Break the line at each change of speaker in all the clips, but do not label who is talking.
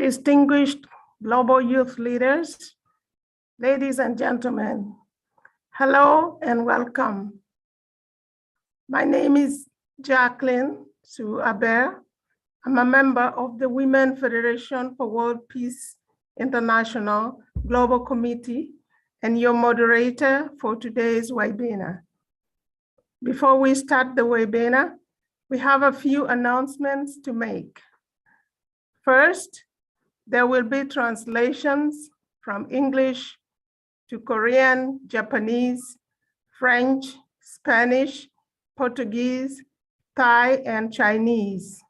distinguished global youth leaders, ladies and gentlemen, hello and welcome. My name is Jacqueline Aber. I'm a member of the Women Federation for World Peace International Global Committee and your moderator for today's webinar. Before we start the webinar, we have a few announcements to make. First, there will be translations from English to Korean, Japanese, French, Spanish, Portuguese, Thai, and Chinese.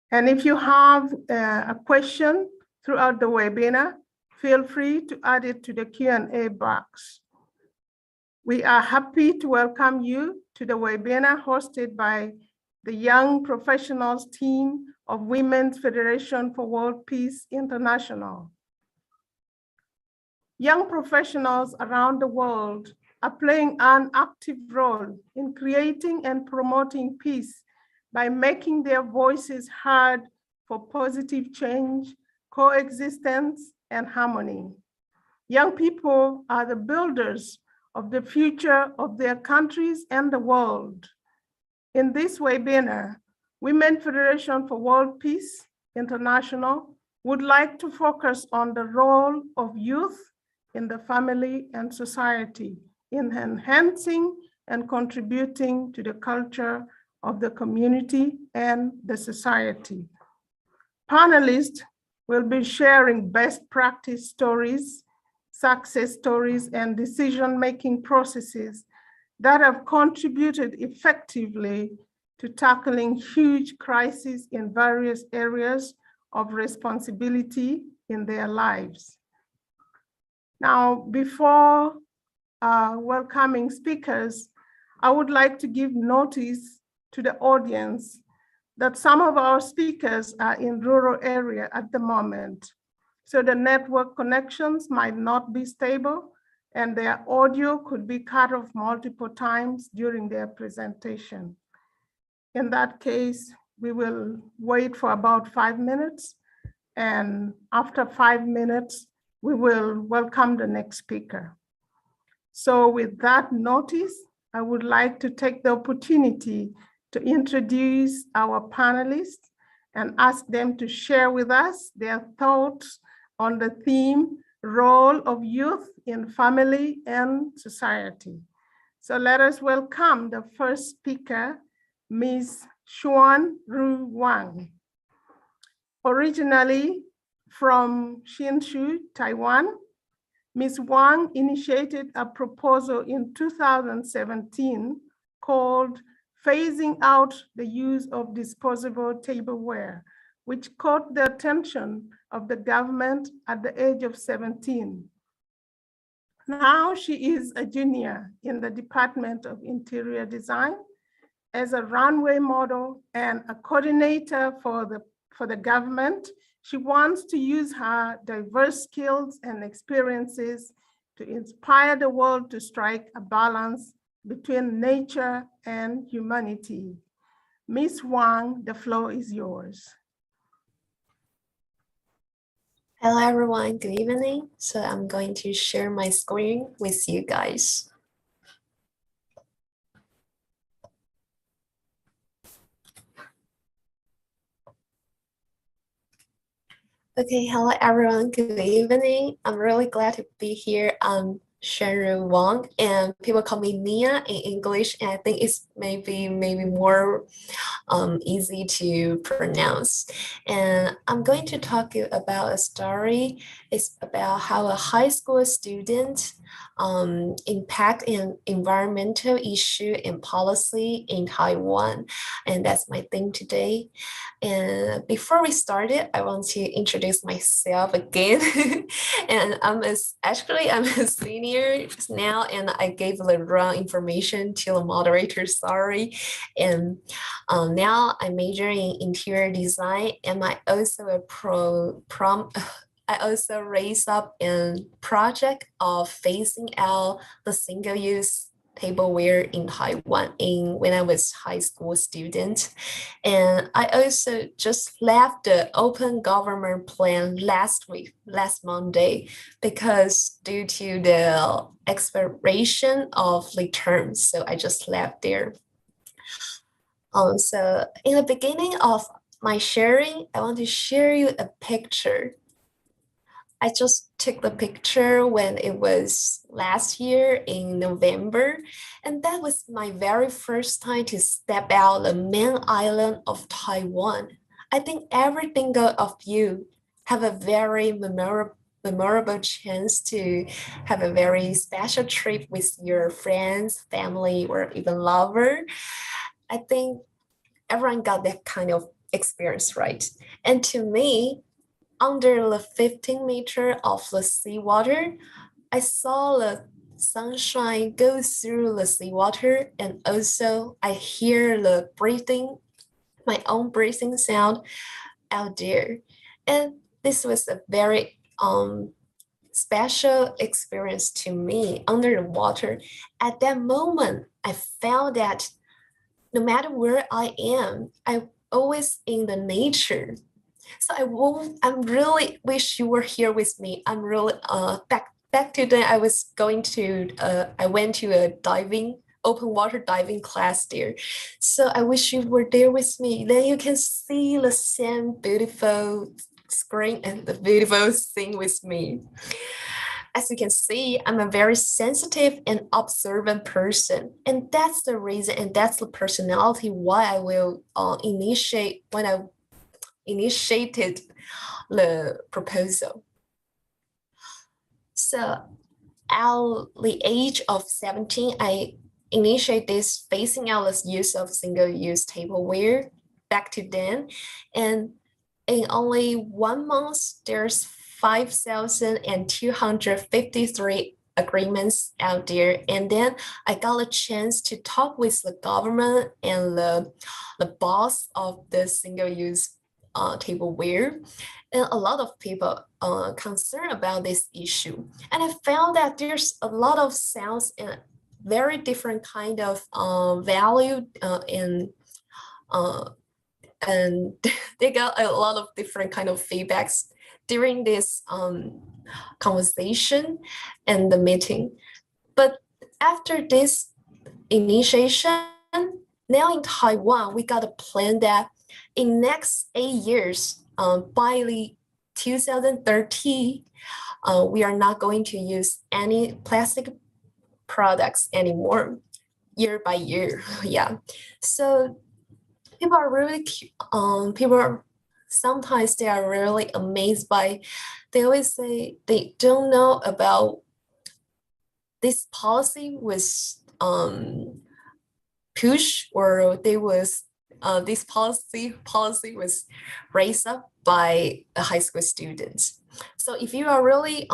And if you have a question throughout the webinar, feel free to add it to the Q&A box. We are happy to welcome you to the webinar hosted by the Young Professionals team of Women's Federation for World Peace International. Young professionals around the world are playing an active role in creating and promoting peace by making their voices heard for positive change, coexistence, and harmony. Young people are the builders of the future of their countries and the world. In this webinar, Women Federation for World Peace International would like to focus on the role of youth in the family and society in enhancing and contributing to the culture of the community and the society. Panelists will be sharing best practice stories, success stories, and decision-making processes that have contributed effectively to tackling huge crises in various areas of responsibility in their lives. Now, before welcoming speakers, I would like to give notice to the audience that some of our speakers are in rural area at the moment, so the network connections might not be stable and their audio could be cut off multiple times during their presentation. In that case, we will wait for about 5 minutes, and after 5 minutes, we will welcome the next speaker. So with that notice, I would like to take the opportunity to introduce our panelists and ask them to share with us their thoughts on the theme, role of youth in family and society. So let us welcome the first speaker, Ms. Shiuan-ru Wang. Originally from Hsinchu, Taiwan, Ms. Wang initiated a proposal in 2017 called Phasing Out the Use of Disposable Tableware, which caught the attention of the government at the age of 17. Now she is a junior in the Department of Interior Design as a runway model and a coordinator for the government. She wants to use her diverse skills and experiences to inspire the world to strike a balance between nature and humanity. Ms. Wang, the floor is yours.
Hello everyone, good evening. So I'm going to share my screen with you guys. Okay, hello everyone, good evening. I'm really glad to be here. I'm Shiuan-ru Wang, and people call me Nia in English, and I think it's maybe more easy to pronounce. And I'm going to talk about a story. It's about how a high school student impact an environmental issue and policy in Taiwan. And that's my thing today. And before we started, I want to introduce myself again. And I'm a senior now, and I gave the wrong information to the moderator, sorry. And now I major in interior design, and I also I also raised up a project of phasing out the single-use tableware in Taiwan when I was high school student. And I also just left the open government plan last Monday, because due to the expiration of the terms, so I just left there. So in the beginning of my sharing, I want to share you a picture. I just took the picture when it was last year in November, and that was my very first time to step out the main island of Taiwan. I think every single of you have a very memorable chance to have a very special trip with your friends, family, or even lover. I think everyone got that kind of experience, right? And to me, under the 15 meter of the seawater, I saw the sunshine go through the seawater, and also I hear the breathing, my own breathing sound out there. And this was a very special experience to me under the water. At that moment, I felt that no matter where I am, I'm always in the nature. So I'm really wish you were here with me. I'm really back to then I was going to I went to a open water diving class there. So I wish you were there with me. Then you can see the same beautiful screen and the beautiful thing with me. As you can see, I'm a very sensitive and observant person. And that's the reason, and that's the personality why I will initiated the proposal. So at the age of 17, I initiated this phasing out the use of single-use tableware back to then. And in only 1 month, there's 5,253 agreements out there. And then I got a chance to talk with the government and the boss of the single-use tableware, and a lot of people concerned about this issue. And I found that there's a lot of sounds and very different kind of value and they got a lot of different kind of feedbacks during this conversation and the meeting. But after this initiation, now in Taiwan, we got a plan that in next 8 years, by the 2030, we are not going to use any plastic products anymore, year by year. Yeah. So people are really, sometimes they are really amazed by, they always say they don't know about this policy was pushed, or this policy was raised up by a high school students. So if you are really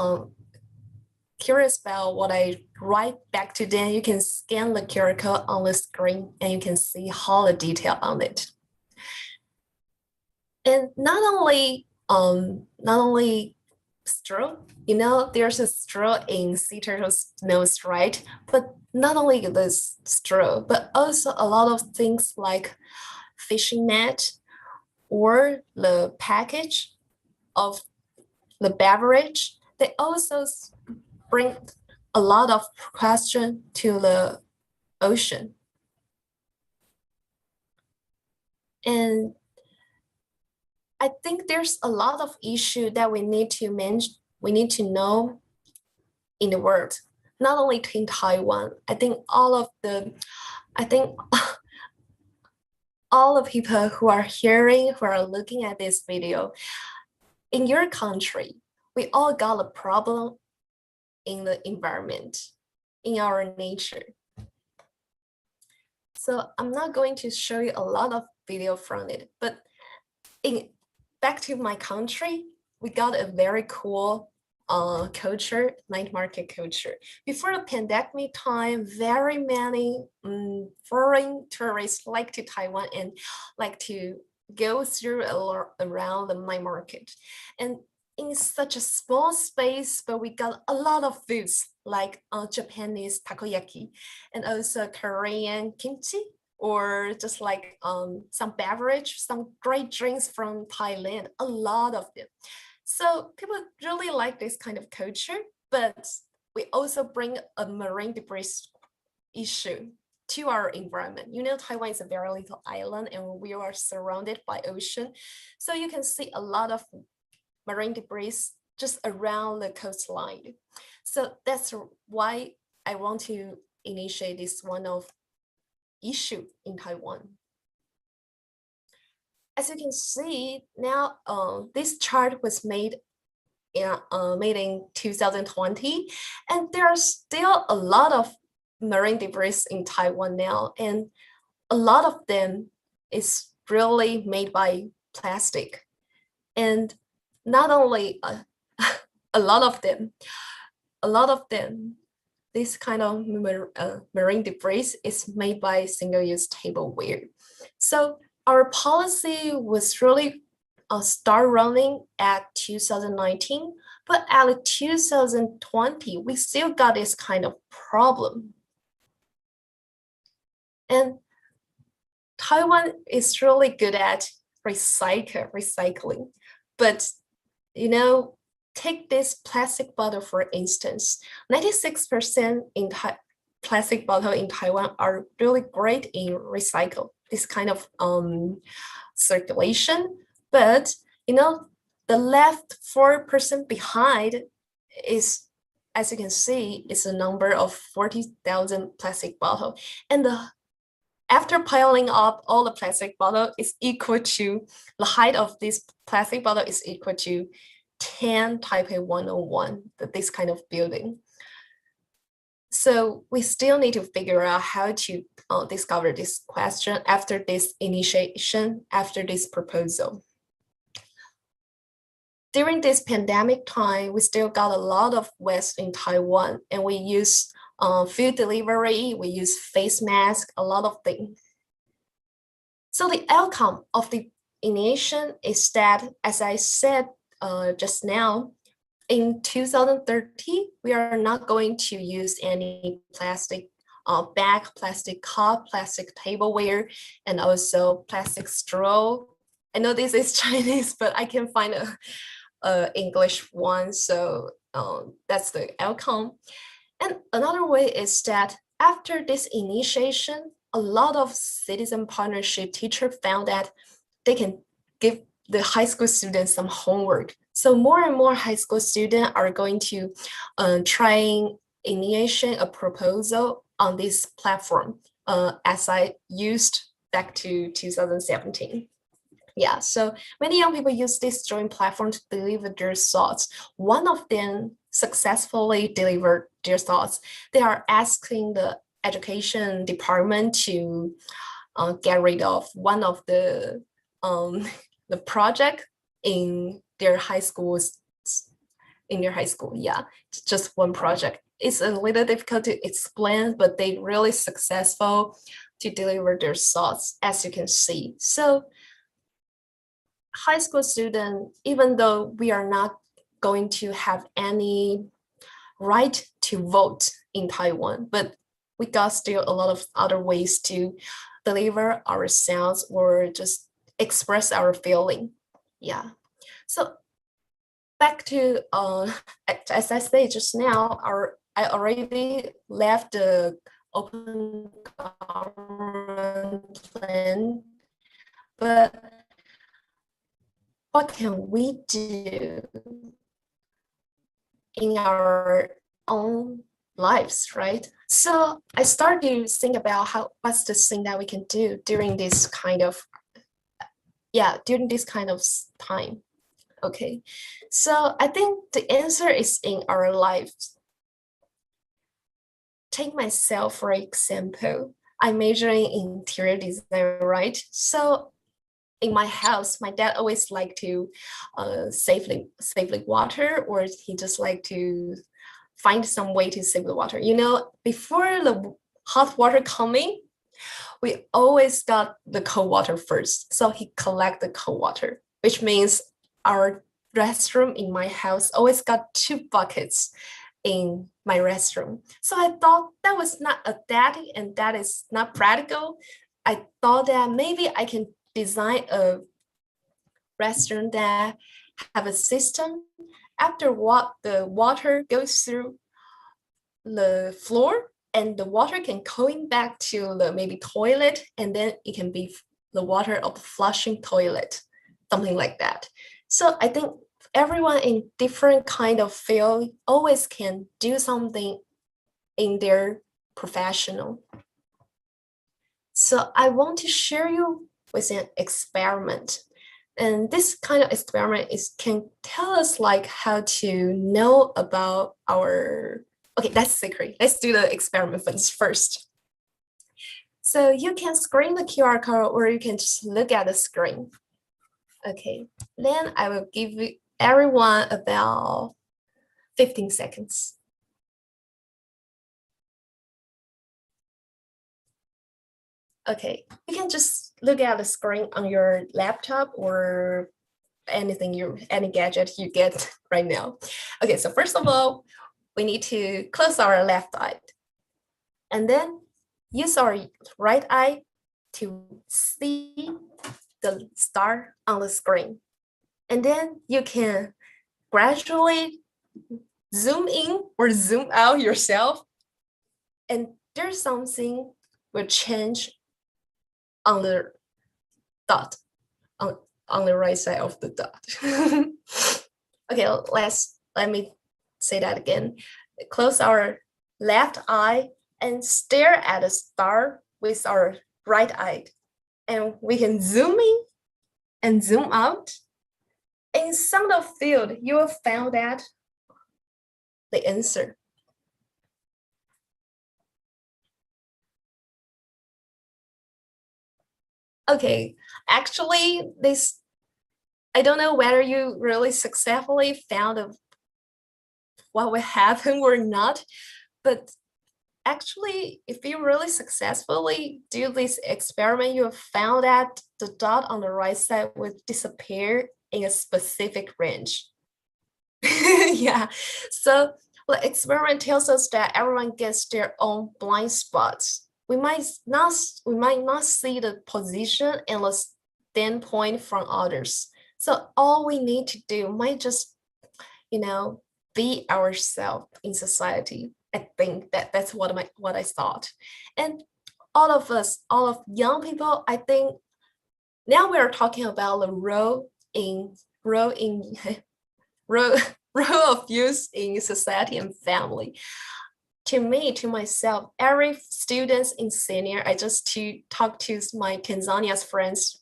curious about what I write back to them, you can scan the QR code on the screen and you can see all the detail on it. And not only straw, there's a straw in sea turtle's nose, right? But not only the straw, but also a lot of things like fishing net or the package of the beverage. They also bring a lot of question to the ocean. And I think there's a lot of issue that we need to know in the world, not only in Taiwan. I think all the people who are hearing, who are looking at this video, in your country, we all got a problem in the environment, in our nature. So I'm not going to show you a lot of video from it, but back to my country, we got a very cool culture, night market culture. Before the pandemic time, very many foreign tourists like to Taiwan and like to go through around the night market. And in such a small space, but we got a lot of foods like Japanese takoyaki, and also Korean kimchi, or just like some beverage, some great drinks from Thailand, a lot of them. So people really like this kind of culture, but we also bring a marine debris issue to our environment. You know, Taiwan is a very little island and we are surrounded by ocean. So you can see a lot of marine debris just around the coastline. So that's why I want to initiate this one of issue in Taiwan. As you can see now, this chart was made in 2020, and there are still a lot of marine debris in Taiwan now, and a lot of them is really made by plastic. And not only a lot of them, this kind of marine debris is made by single-use tableware. So our policy was really start running at 2019, but at 2020, we still got this kind of problem. And Taiwan is really good at recycling, but you know, take this plastic bottle for instance. 96% in plastic bottle in Taiwan are really great in recycle, this kind of circulation. But you know, the left 4% behind is, as you can see, is a number of 40,000 plastic bottle, and after piling up all the plastic bottle is equal to the height of this plastic bottle is equal to 10 Taipei 101, this kind of building. So we still need to figure out how to discover this question after this initiation, after this proposal. During this pandemic time, we still got a lot of waste in Taiwan, and we use food delivery, we use face mask, a lot of things. So the outcome of the initiation is that, as I said just now, in 2030, we are not going to use any plastic bag, plastic cup, plastic tableware, and also plastic straw. I know this is Chinese, but I can find a English one, so that's the outcome. And another way is that after this initiation, a lot of citizen partnership teachers found that they can give the high school students some homework. So more and more high school students are going to try initiation a proposal on this platform, as I used back to 2017. Yeah, so many young people use this joint platform to deliver their thoughts. One of them successfully delivered their thoughts. They are asking the education department to get rid of one of the project in their high schools. Yeah, just one project. It's a little difficult to explain, but they really successful to deliver their thoughts, as you can see. So high school student, even though we are not going to have any right to vote in Taiwan, but we got still a lot of other ways to deliver ourselves or just express our feeling. Yeah. So back to, as I said just now, I already left the open government plan, but what can we do in our own lives, right? So I started to think about what's the thing that we can do during this kind of time. Okay, so I think the answer is in our lives. Take myself for example. I'm majoring in interior design, right? So in my house, my dad always liked to save water, or he just like to find some way to save the water. You know, before the hot water coming, we always got the cold water first. So he collect the cold water, which means our restroom in my house always got 2 buckets. in my restroom. So I thought that was not aesthetic and that is not practical. I thought that maybe I can design a restaurant that have a system after what the water goes through the floor and the water can going back to the maybe toilet, and then it can be the water of the flushing toilet, something like that. So I think everyone in different kind of field always can do something in their professional. So I want to share you with an experiment. And this kind of experiment can tell us like how to know about our, okay, that's secret. Let's do the experiment first. So you can screen the QR code or you can just look at the screen. Okay, then I will give you everyone about 15 seconds. Okay, you can just look at the screen on your laptop or anything, any gadget you get right now. Okay, so first of all, we need to close our left eye and then use our right eye to see the star on the screen. And then you can gradually zoom in or zoom out yourself. And there's something will change on the dot, on the right side of the dot. Okay, let me say that again. Close our left eye and stare at a star with our right eye. And we can zoom in and zoom out. In some of the field, you will find that the answer. Okay, actually, I don't know whether you really successfully found what will happen or not, but actually, if you really successfully do this experiment, you have found that the dot on the right side will disappear in a specific range. Yeah, so the experiment tells us that everyone gets their own blind spots. We might not see the position and the standpoint from others. So all we need to do might just, be ourselves in society. I think that's what I thought. And all of young people, I think now we are talking about the role of youth in society and family. To myself, every student in senior, I just talked to my Tanzania's friends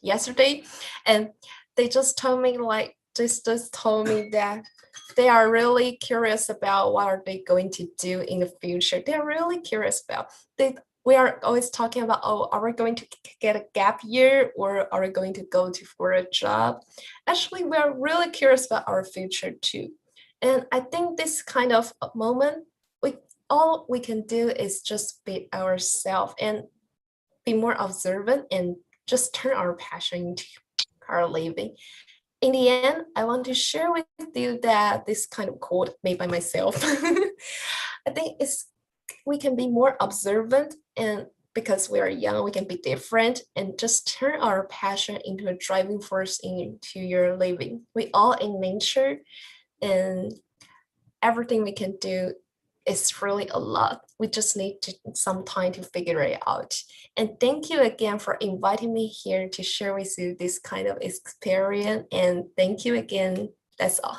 yesterday, and they just told me that they are really curious about what are they going to do in the future. They're really curious about. We are always talking about, are we going to get a gap year or are we going to go for a job? Actually, we are really curious about our future too. And I think this kind of moment, all we can do is just be ourselves and be more observant and just turn our passion into our living. In the end, I want to share with you that this kind of quote made by myself. I think we can be more observant, and because we are young, we can be different and just turn our passion into a driving force into your living. We all in nature, and everything we can do is really a lot. We just need some time to figure it out. And thank you again for inviting me here to share with you this kind of experience. And thank you again. That's all.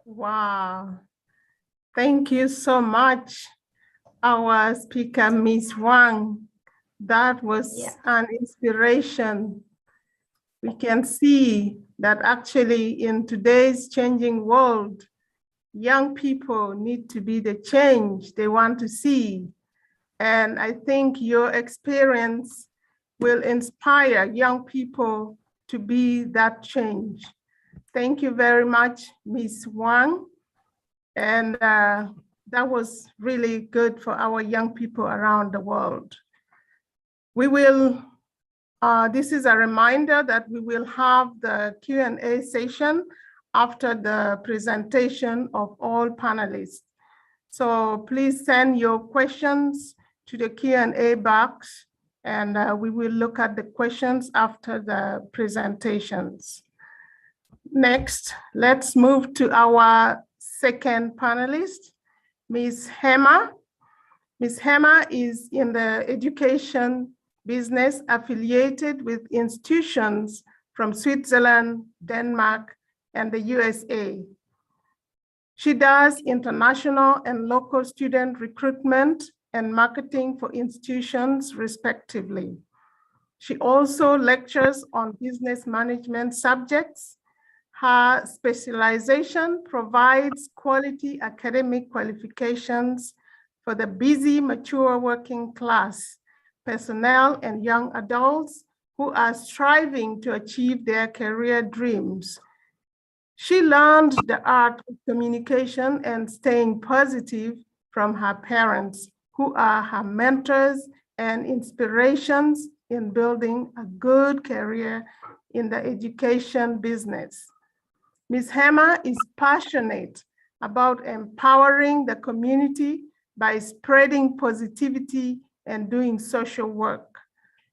Wow. Thank you so much, our speaker, Ms. Wang. That was an inspiration. We can see that actually in today's changing world, young people need to be the change they want to see. And I think your experience will inspire young people to be that change. Thank you very much, Ms. Wang. And that was really good for our young people around the world. We will, this is a reminder that we will have the Q&A session after the presentation of all panelists. So please send your questions to the Q&A box, and we will look at the questions after the presentations. Next, let's move to our second panelist, Ms. Hema. Ms. Hema is in the education business affiliated with institutions from Switzerland, Denmark, and the USA. She does international and local student recruitment and marketing for institutions, respectively. She also lectures on business management subjects. Her specialization provides quality academic qualifications for the busy, mature working class, personnel, and young adults who are striving to achieve their career dreams. She learned the art of communication and staying positive from her parents, who are her mentors and inspirations in building a good career in the education business. Ms. Hema is passionate about empowering the community by spreading positivity and doing social work.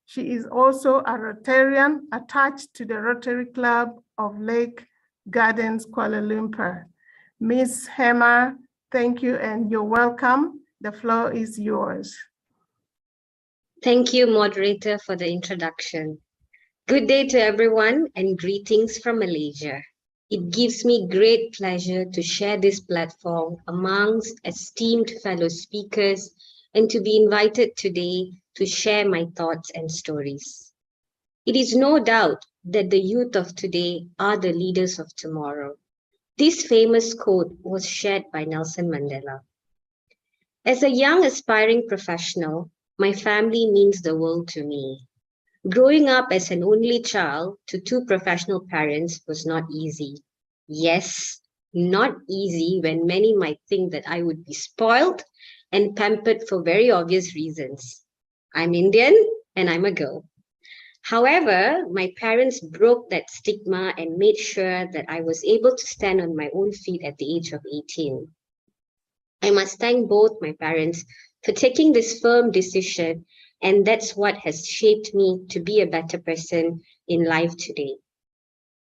She is also a Rotarian attached to the Rotary Club of Lake Gardens, Kuala Lumpur. Ms. Hema, thank you and you're welcome. The floor is yours.
Thank you, moderator, for the introduction. Good day to everyone and greetings from Malaysia. It gives me great pleasure to share this platform amongst esteemed fellow speakers and to be invited today to share my thoughts and stories. It is no doubt that the youth of today are the leaders of tomorrow. This famous quote was shared by Nelson Mandela. As a young aspiring professional, my family means the world to me. Growing up as an only child to two professional parents was not easy. Yes, not easy when many might think that I would be spoiled and pampered for very obvious reasons. I'm Indian and I'm a girl. However, my parents broke that stigma and made sure that I was able to stand on my own feet at the age of 18. I must thank both my parents for taking this firm decision, and that's what has shaped me to be a better person in life today.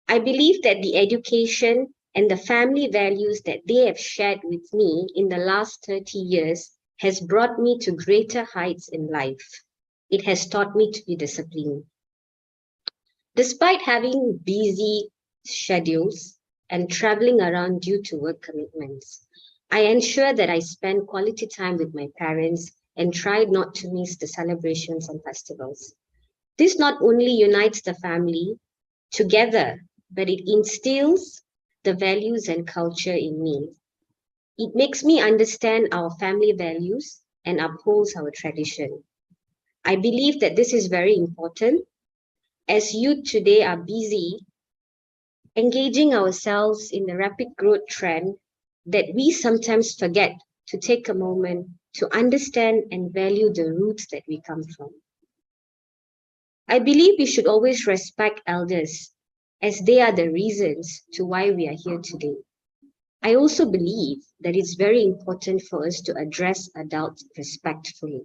I believe that the education and the family values that they have shared with me in the last 30 years has brought me to greater heights in life. It has taught me to be disciplined. Despite having busy schedules and traveling around due to work commitments, I ensure that I spend quality time with my parents and try not to miss the celebrations and festivals. This not only unites the family together, but it instills the values and culture in me. It makes me understand our family values and upholds our tradition. I believe that this is very important as youth today are busy engaging ourselves in the rapid growth trend that we sometimes forget to take a moment to understand and value the roots that we come from. I believe we should always respect elders as they are the reasons to why we are here today. I also believe that it's very important for us to address adults respectfully.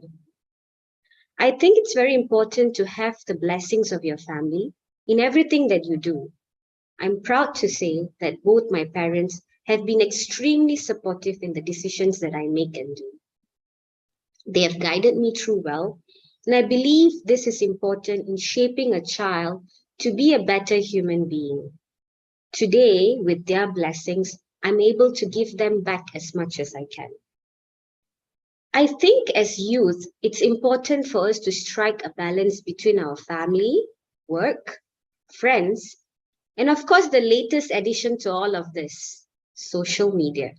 I think it's very important to have the blessings of your family in everything that you do. I'm proud to say that both my parents have been extremely supportive in the decisions that I make and do. They have guided me through well, and I believe this is important in shaping a child to be a better human being. Today, with their blessings, I'm able to give them back as much as I can. I think as youth, it's important for us to strike a balance between our family, work, friends, and of course, the latest addition to all of this, social media.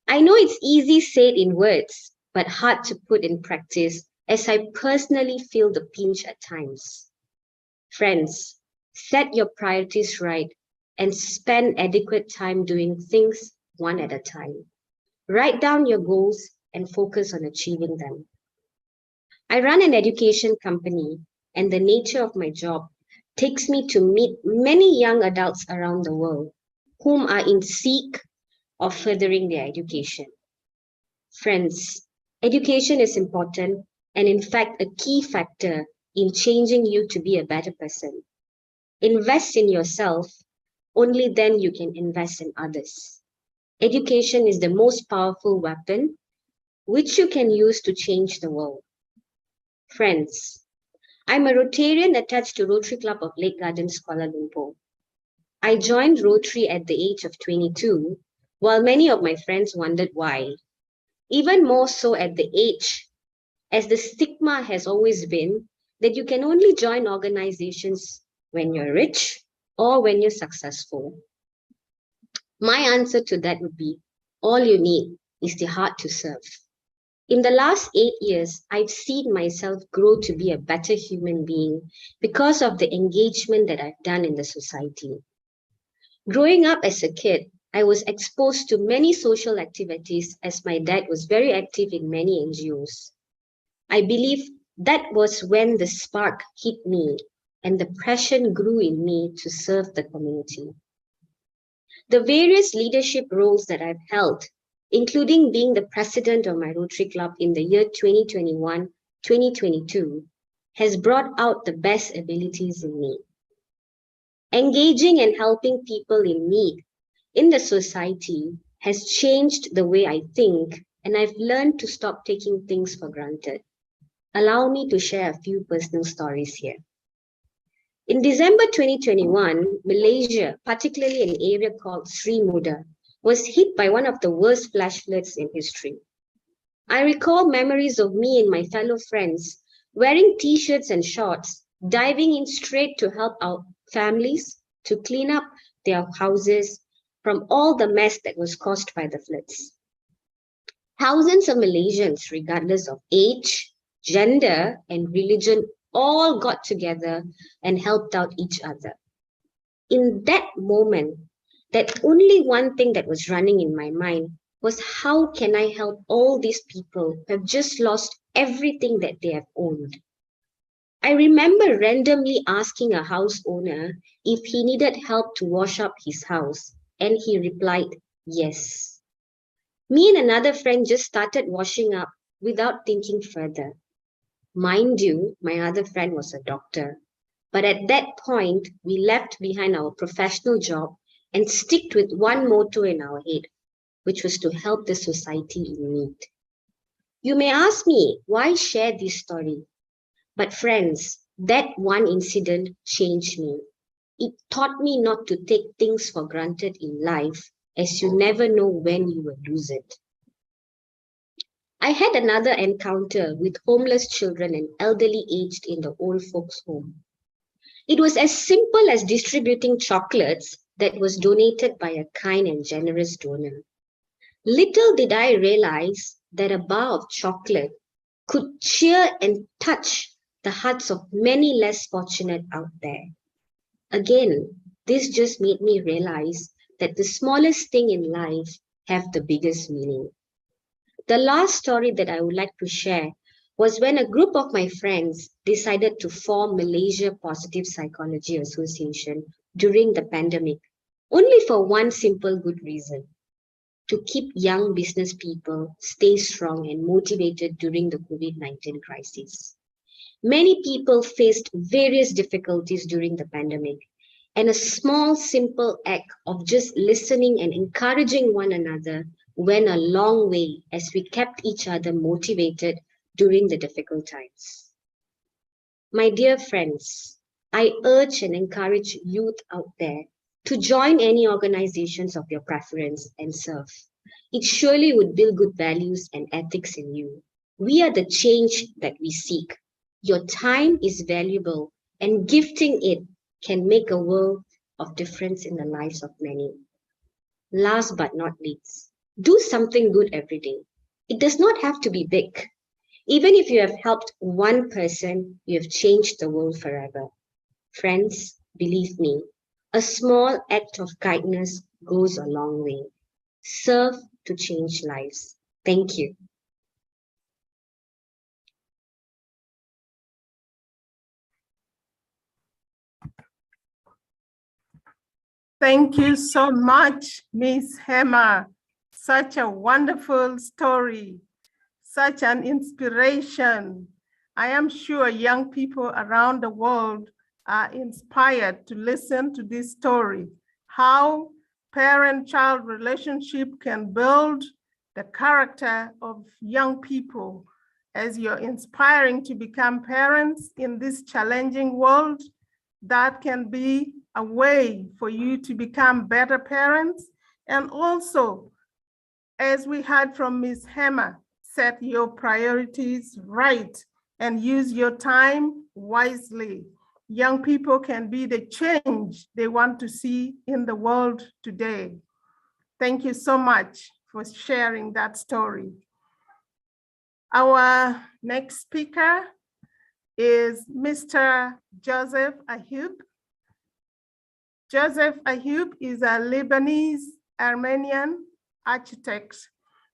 I know it's easy said in words, but hard to put in practice, as I personally feel the pinch at times. Friends, set your priorities right and spend adequate time doing things one at a time. Write down your goals and focus on achieving them. I run an education company, and the nature of my job takes me to meet many young adults around the world whom are in seek of furthering their education. Friends, education is important and in fact a key factor in changing you to be a better person. Invest in yourself, only then you can invest in others. Education is the most powerful weapon which you can use to change the world. Friends, I'm a Rotarian attached to Rotary Club of Lake Gardens, Kuala Lumpur. I joined Rotary at the age of 22, while many of my friends wondered why. Even more so at the age, as the stigma has always been that you can only join organizations when you're rich or when you're successful. My answer to that would be, all you need is the heart to serve. In the last 8 years, I've seen myself grow to be a better human being because of the engagement that I've done in the society. Growing up as a kid, I was exposed to many social activities as my dad was very active in many NGOs. I believe that was when the spark hit me and the passion grew in me to serve the community. The various leadership roles that I've held, including being the president of my Rotary Club in the year 2021-2022, has brought out the best abilities in me. Engaging and helping people in need in the society has changed the way I think, and I've learned to stop taking things for granted. Allow me to share a few personal stories here. In December 2021, Malaysia, particularly an area called Sri Muda, was hit by one of the worst flash floods in history. I recall memories of me and my fellow friends wearing t-shirts and shorts, diving in straight to help our families to clean up their houses from all the mess that was caused by the floods. Thousands of Malaysians, regardless of age, gender, and religion, all got together and helped out each other. In that moment, that only one thing that was running in my mind was, how can I help all these people who have just lost everything that they have owned? I remember randomly asking a house owner if he needed help to wash up his house, and he replied, yes. Me and another friend just started washing up without thinking further. Mind you, my other friend was a doctor. But at that point, we left behind our professional job and sticked with one motto in our head, which was to help the society in need. You may ask me, why share this story? But friends, that one incident changed me. It taught me not to take things for granted in life, as you never know when you will lose it. I had another encounter with homeless children and elderly aged in the old folks' home. It was as simple as distributing chocolates that was donated by a kind and generous donor. Little did I realize that a bar of chocolate could cheer and touch the hearts of many less fortunate out there. Again, this just made me realize that the smallest thing in life have the biggest meaning. The last story that I would like to share was when a group of my friends decided to form Malaysia Positive Psychology Association during the pandemic, only for one simple good reason: to keep young business people stay strong and motivated during the COVID-19 crisis. Many people faced various difficulties during the pandemic, and a small, simple act of just listening and encouraging one another went a long way as we kept each other motivated during the difficult times. My dear friends, I urge and encourage youth out there to join any organizations of your preference and serve. It surely would build good values and ethics in you. We are the change that we seek. Your time is valuable, and gifting it can make a world of difference in the lives of many. Last but not least, do something good every day. It does not have to be big. Even if you have helped one person, you have changed the world forever. Friends, believe me, a small act of kindness goes a long way. Serve to change lives. Thank you.
Thank you so much, Miss Hema. Such a wonderful story, such an inspiration. I am sure young people around the world are inspired to listen to this story, how parent-child relationship can build the character of young people. As you're inspiring to become parents in this challenging world, that can be a way for you to become better parents. And also, as we heard from Ms. Hema, set your priorities right and use your time wisely. Young people can be the change they want to see in the world today. Thank you so much for sharing that story. Our next speaker is Mr. Joseph Ayub. Joseph Ayub is a Lebanese Armenian architect,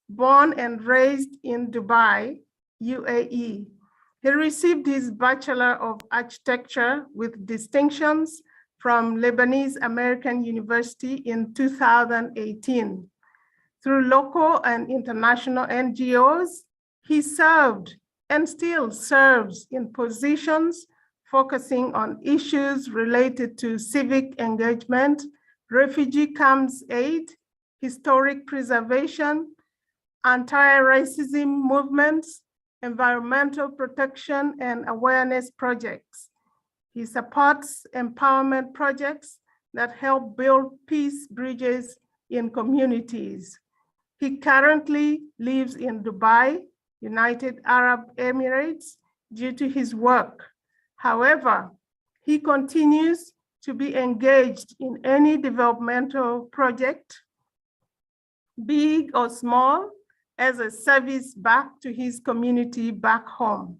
born and raised in Dubai, UAE. He received his Bachelor of Architecture with distinctions from Lebanese American University in 2018. Through local and international NGOs, he served and still serves in positions focusing on issues related to civic engagement, refugee camps aid, historic preservation, anti-racism movements, environmental protection and awareness projects. He supports empowerment projects that help build peace bridges in communities. He currently lives in Dubai, United Arab Emirates, due to his work. However, he continues to be engaged in any developmental project, big or small, as a service back to his community back home.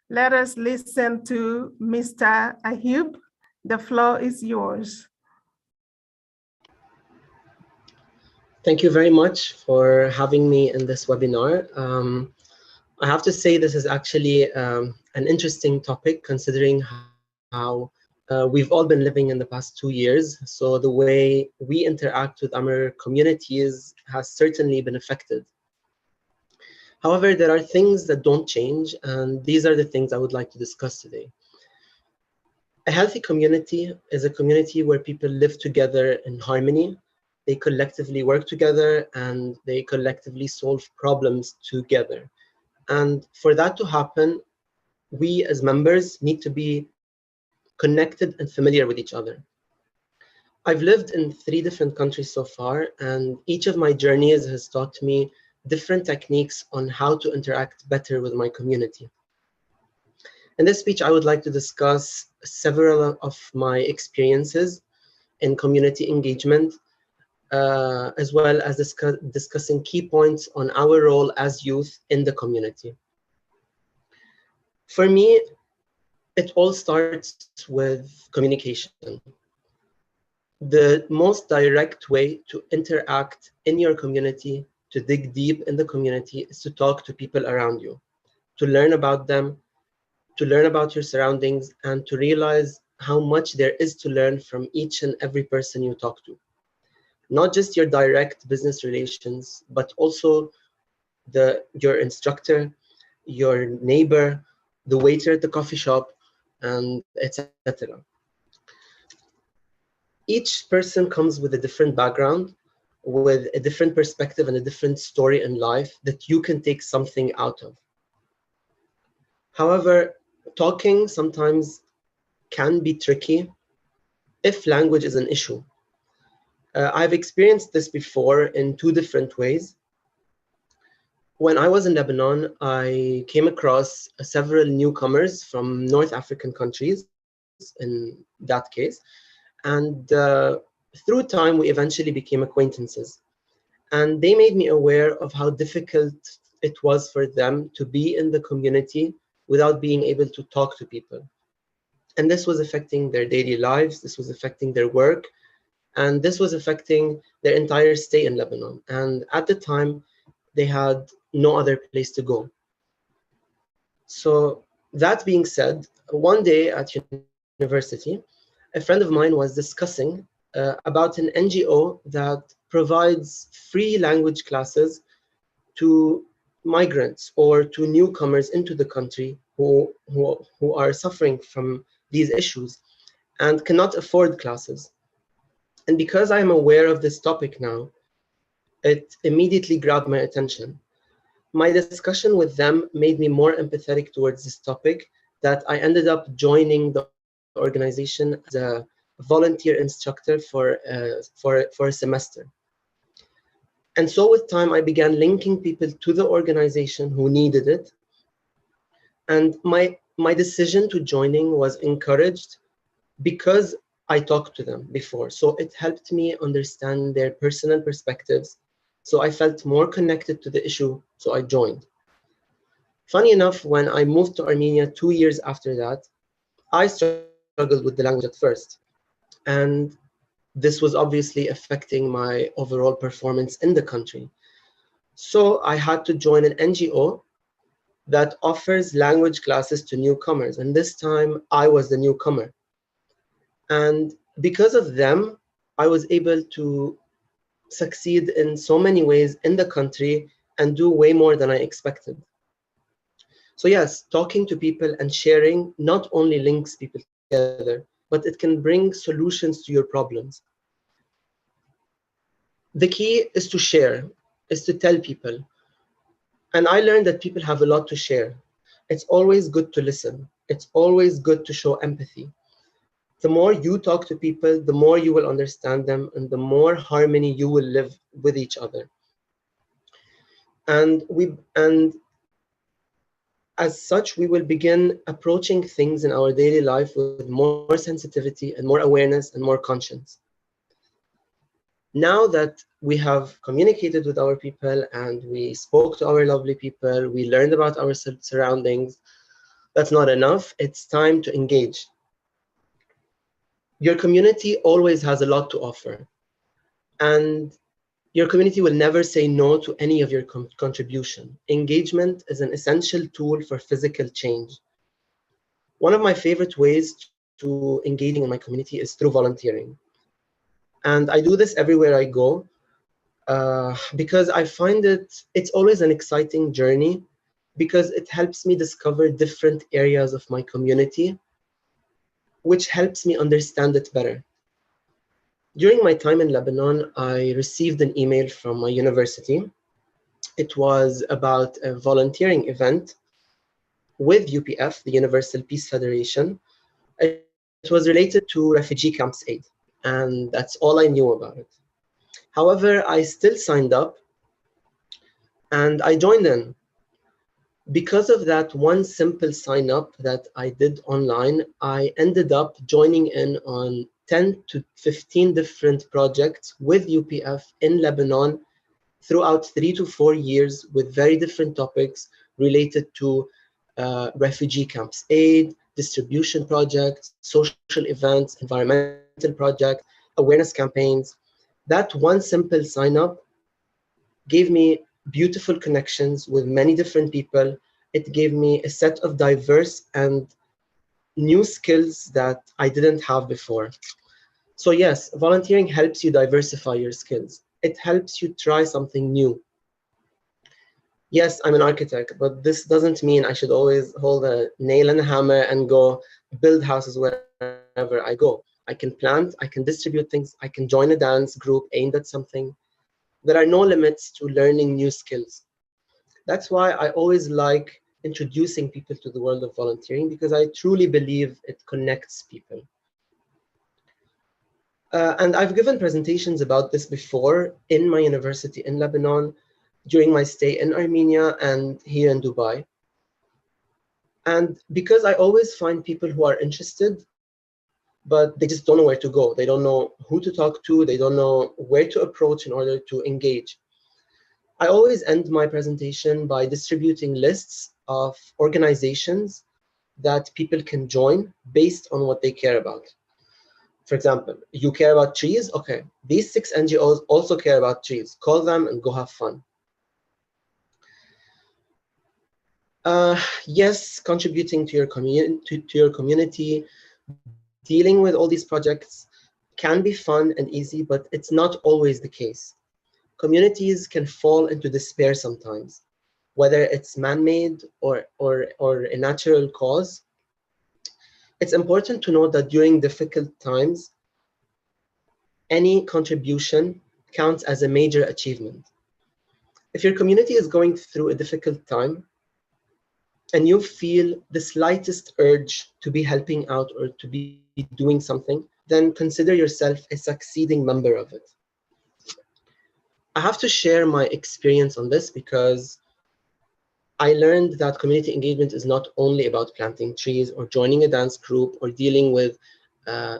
Let us listen to Mr. Ayub. The floor is yours.
Thank you very much for having me in this webinar. I have to say this is actually an interesting topic, considering how we've all been living in the past 2 years. So the way we interact with our communities has certainly been affected. However, there are things that don't change, and these are the things I would like to discuss today. A healthy community is a community where people live together in harmony. They collectively work together and they collectively solve problems together. And for that to happen, we as members need to be connected and familiar with each other. I've lived in 3 different countries so far, and each of my journeys has taught me different techniques on how to interact better with my community. In this speech, I would like to discuss several of my experiences in community engagement, as well as discussing key points on our role as youth in the community. For me, it all starts with communication. The most direct way to interact in your community, to dig deep in the community, is to talk to people around you, to learn about them, to learn about your surroundings, and to realize how much there is to learn from each and every person you talk to. Not just your direct business relations, but also your instructor, your neighbor, the waiter at the coffee shop, and etc. Each person comes with a different background, with a different perspective and a different story in life that you can take something out of. However, talking sometimes can be tricky if language is an issue. I've experienced this before in 2 different ways. When I was in Lebanon, I came across several newcomers from North African countries in that case. And through time, we eventually became acquaintances. And they made me aware of how difficult it was for them to be in the community without being able to talk to people. And this was affecting their daily lives, this was affecting their work, and this was affecting their entire stay in Lebanon. And at the time, they had no other place to go. So that being said, one day at university, a friend of mine was discussing about an NGO that provides free language classes to migrants or to newcomers into the country who are suffering from these issues and cannot afford classes. And because I'm aware of this topic now, it immediately grabbed my attention. My discussion with them made me more empathetic towards this topic, that I ended up joining the organization as a volunteer instructor for a semester. And so with time, I began linking people to the organization who needed it. And my decision to joining was encouraged because I talked to them before. So it helped me understand their personal perspectives. So I felt more connected to the issue, so I joined. Funny enough, when I moved to Armenia 2 years after that, I struggled with the language at first. And this was obviously affecting my overall performance in the country. So I had to join an NGO that offers language classes to newcomers. And this time I was the newcomer. And because of them, I was able to succeed in so many ways in the country and do way more than I expected. So yes, talking to people and sharing not only links people together, but it can bring solutions to your problems. The key is to share, is to tell people. And I learned that people have a lot to share. It's always good to listen. It's always good to show empathy. The more you talk to people, the more you will understand them and the more harmony you will live with each other. And as such, we will begin approaching things in our daily life with more sensitivity and more awareness and more conscience. Now that we have communicated with our people and we spoke to our lovely people, we learned about our surroundings, that's not enough. It's time to engage. Your community always has a lot to offer. And your community will never say no to any of your contribution. Engagement is an essential tool for physical change. One of my favorite ways to engaging in my community is through volunteering. And I do this everywhere I go because I find it's always an exciting journey because it helps me discover different areas of my community, which helps me understand it better. During my time in Lebanon, I received an email from my university. It was about a volunteering event with UPF, the Universal Peace Federation. It was related to refugee camps aid, and that's all I knew about it. However, I still signed up and I joined in. Because of that one simple sign up that I did online, I ended up joining in on 10 to 15 different projects with UPF in Lebanon throughout 3 to 4 years with very different topics related to refugee camps aid, distribution projects, social events, environmental projects, awareness campaigns. That one simple sign up gave me beautiful connections with many different people. It gave me a set of diverse and new skills that I didn't have before. So yes, volunteering helps you diversify your skills. It helps you try something new. Yes, I'm an architect, but this doesn't mean I should always hold a nail and a hammer and go build houses wherever I go. I can plant, I can distribute things, I can join a dance group aimed at something. There are no limits to learning new skills. That's why I always like introducing people to the world of volunteering, because I truly believe it connects people. And I've given presentations about this before in my university in Lebanon, during my stay in Armenia and here in Dubai. And because I always find people who are interested, but they just don't know where to go. They don't know who to talk to. They don't know where to approach in order to engage. I always end my presentation by distributing lists of organizations that people can join based on what they care about. For example, you care about trees? Okay, these 6 NGOs also care about trees. Call them and go have fun. Yes, contributing to your community, dealing with all these projects can be fun and easy, but it's not always the case. Communities can fall into despair sometimes, whether it's man-made or a natural cause. It's important to note that during difficult times, any contribution counts as a major achievement. If your community is going through a difficult time and you feel the slightest urge to be helping out or to be doing something, then consider yourself a succeeding member of it. I have to share my experience on this because I learned that community engagement is not only about planting trees or joining a dance group or dealing with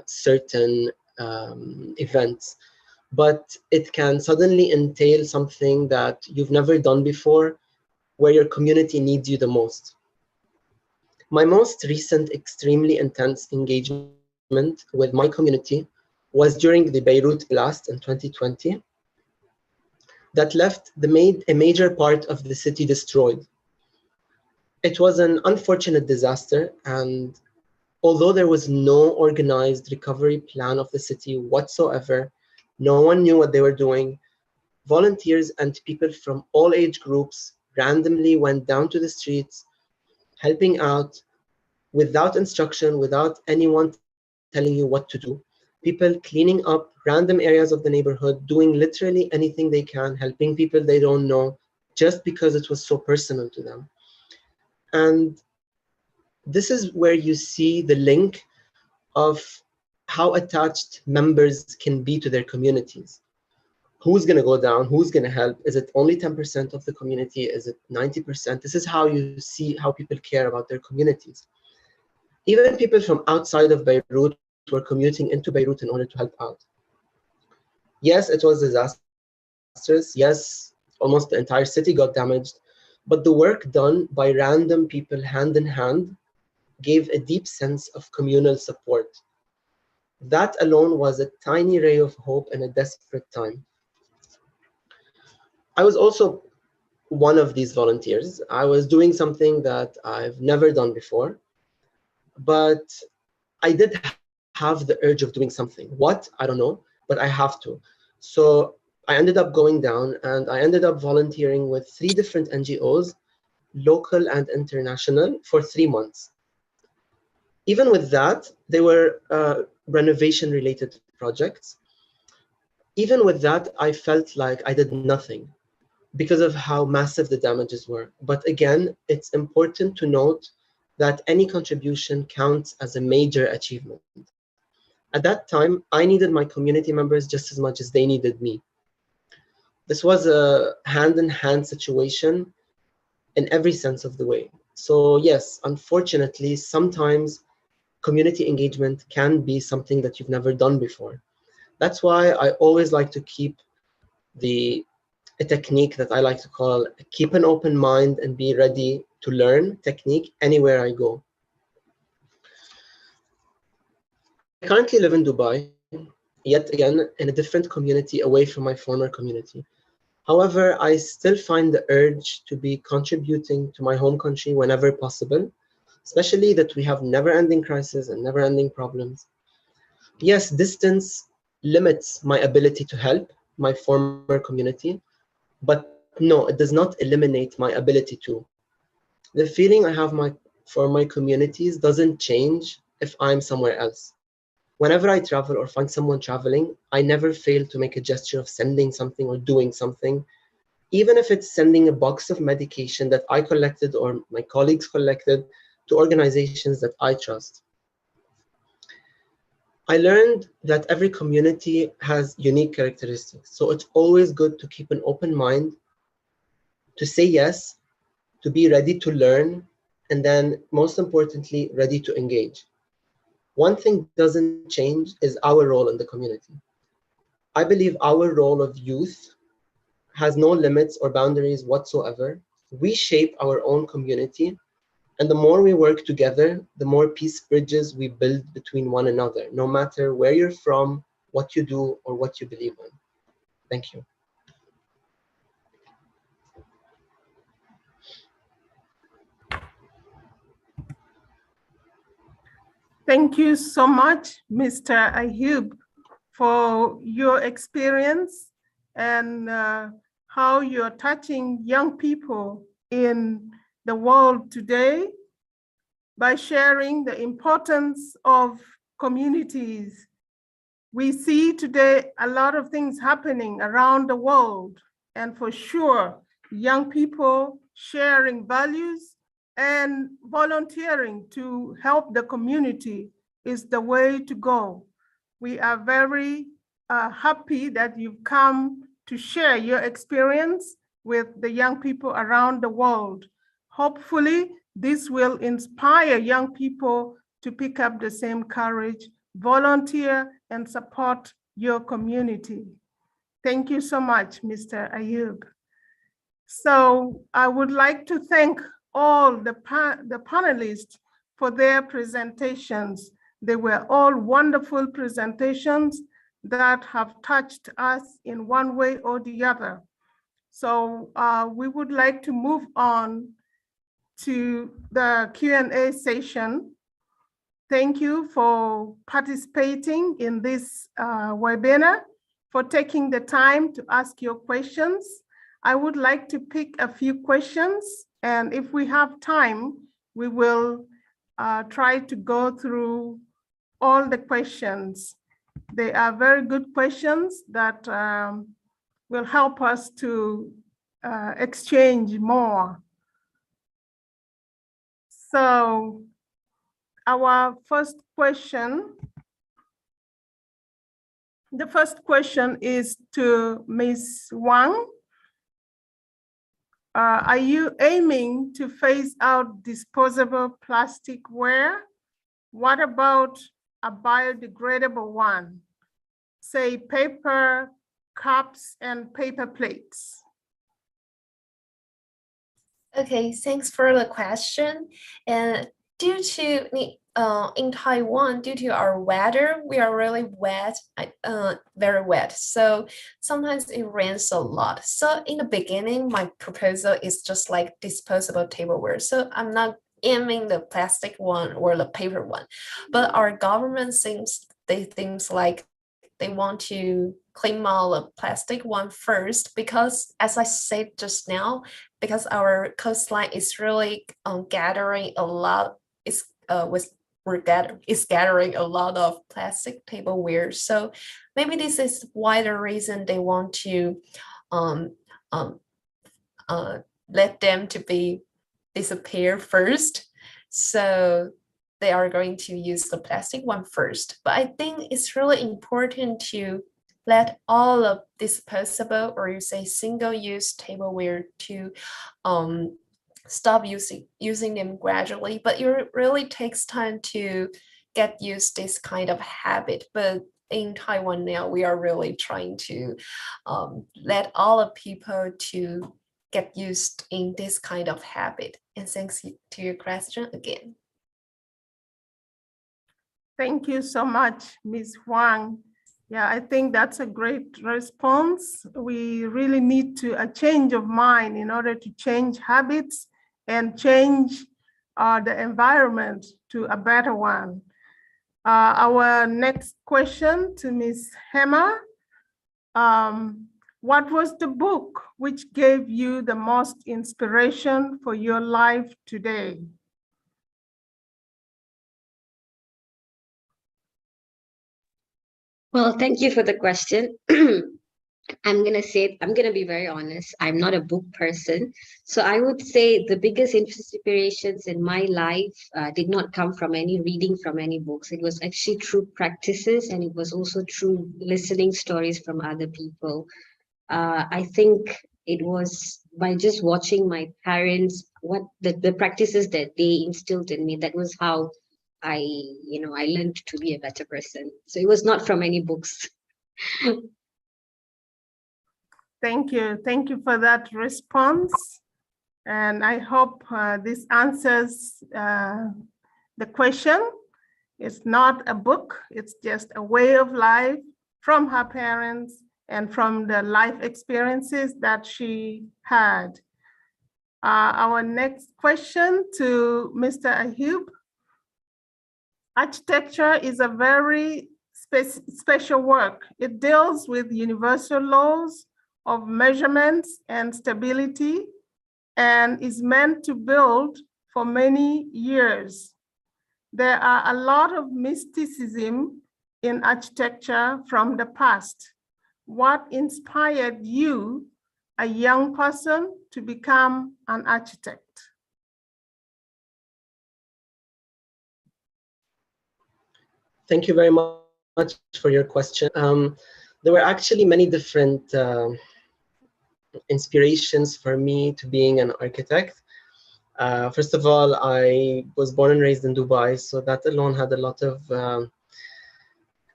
certain events, but it can suddenly entail something that you've never done before, where your community needs you the most. My most recent extremely intense engagement with my community was during the Beirut blast in 2020 that left a major part of the city destroyed. It was an unfortunate disaster, and although there was no organized recovery plan of the city whatsoever, no one knew what they were doing, volunteers and people from all age groups randomly went down to the streets, helping out without instruction, without anyone telling you what to do. People cleaning up random areas of the neighborhood, doing literally anything they can, helping people they don't know, just because it was so personal to them. And this is where you see the link of how attached members can be to their communities. Who's going to go down? Who's going to help? Is it only 10% of the community? Is it 90%? This is how you see how people care about their communities. Even people from outside of Beirut were commuting into Beirut in order to help out. Yes, it was disastrous. Yes, almost the entire city got damaged. But the work done by random people hand in hand gave a deep sense of communal support. That alone was a tiny ray of hope in a desperate time. I was also one of these volunteers. I was doing something that I've never done before, but I did have the urge of doing something. What? I don't know, but I have to. So I ended up going down and I ended up volunteering with 3 different NGOs, local and international, for 3 months. Even with that, they were renovation-related projects. Even with that, I felt like I did nothing because of how massive the damages were. But again, it's important to note that any contribution counts as a major achievement. At that time, I needed my community members just as much as they needed me. This was a hand-in-hand situation in every sense of the way. So yes, unfortunately, sometimes community engagement can be something that you've never done before. That's why I always like to keep a technique that I like to call keep an open mind and be ready to learn technique anywhere I go. I currently live in Dubai, yet again in a different community away from my former community. However, I still find the urge to be contributing to my home country whenever possible, especially that we have never-ending crises and never-ending problems. Yes, distance limits my ability to help my former community, but no, it does not eliminate my ability to. The feeling I have for my communities doesn't change if I'm somewhere else. Whenever I travel or find someone traveling, I never fail to make a gesture of sending something or doing something, even if it's sending a box of medication that I collected or my colleagues collected to organizations that I trust. I learned that every community has unique characteristics, so it's always good to keep an open mind, to say yes, to be ready to learn, and then most importantly, ready to engage. One thing doesn't change is our role in the community. I believe our role of youth has no limits or boundaries whatsoever. We shape our own community, and the more we work together, the more peace bridges we build between one another, no matter where you're from, what you do, or what you believe in. Thank you.
Thank you so much, Mr. Ayub, for your experience and how you're touching young people in the world today by sharing the importance of communities. We see today a lot of things happening around the world, and for sure, young people sharing values and volunteering to help the community is the way to go. We are very happy that you've come to share your experience with the young people around the world. Hopefully, this will inspire young people to pick up the same courage, volunteer, and support your community. Thank you so much, Mr. Ayub. So I would like to thank all the panelists for their presentations. They were all wonderful presentations that have touched us in one way or the other. So we would like to move on to the Q&A session. Thank you for participating in this webinar, for taking the time to ask your questions. I would like to pick a few questions, and if we have time, we will try to go through all the questions. They are very good questions that will help us to exchange more. So our first question, the first question is to Ms. Wang. Are you aiming to phase out disposable plasticware? What about a biodegradable one? Say paper cups and paper plates.
Okay, thanks for the question. And due to in Taiwan, due to our weather, we are really wet, very wet. So sometimes it rains a lot. So in the beginning, my proposal is just like disposable tableware. So I'm not aiming the plastic one or the paper one, but our government thinks like they want to clean out the plastic one first, because as I said just now, because our coastline is really gathering a lot, it's gathering a lot of plastic tableware. So maybe this is why the reason they want to let them to be disappear first. So they are going to use the plastic one first. But I think it's really important to let all of disposable, or you say single-use tableware to stop using them gradually. But it really takes time to get used to this kind of habit. But in Taiwan now, we are really trying to let all of people to get used in this kind of habit. And thanks to your question again.
Thank you so much, Ms. Wang. Yeah, I think that's a great response. We really need a change of mind in order to change habits and change the environment to a better one. Our next question to Ms. Hema. What was the book which gave you the most inspiration for your life today?
Well, thank you for the question. I'm going to be very honest. I'm not a book person. So I would say the biggest inspirations in my life did not come from any reading from any books. It was actually through practices, and it was also through listening stories from other people. I think it was by just watching my parents, what the practices that they instilled in me. That was how I learned to be a better person. So it was not from any books.
Thank you. Thank you for that response. And I hope this answers the question. It's not a book, it's just a way of life from her parents and from the life experiences that she had. Our next question to Mr. Ayub. Architecture is a very special work. It deals with universal laws of measurements and stability and is meant to build for many years. There are a lot of mysticism in architecture from the past. What inspired you, a young person, to become an architect?
Thank you very much for your question. There were actually many different inspirations for me to being an architect. First of all, I was born and raised in Dubai, so that alone had a lot of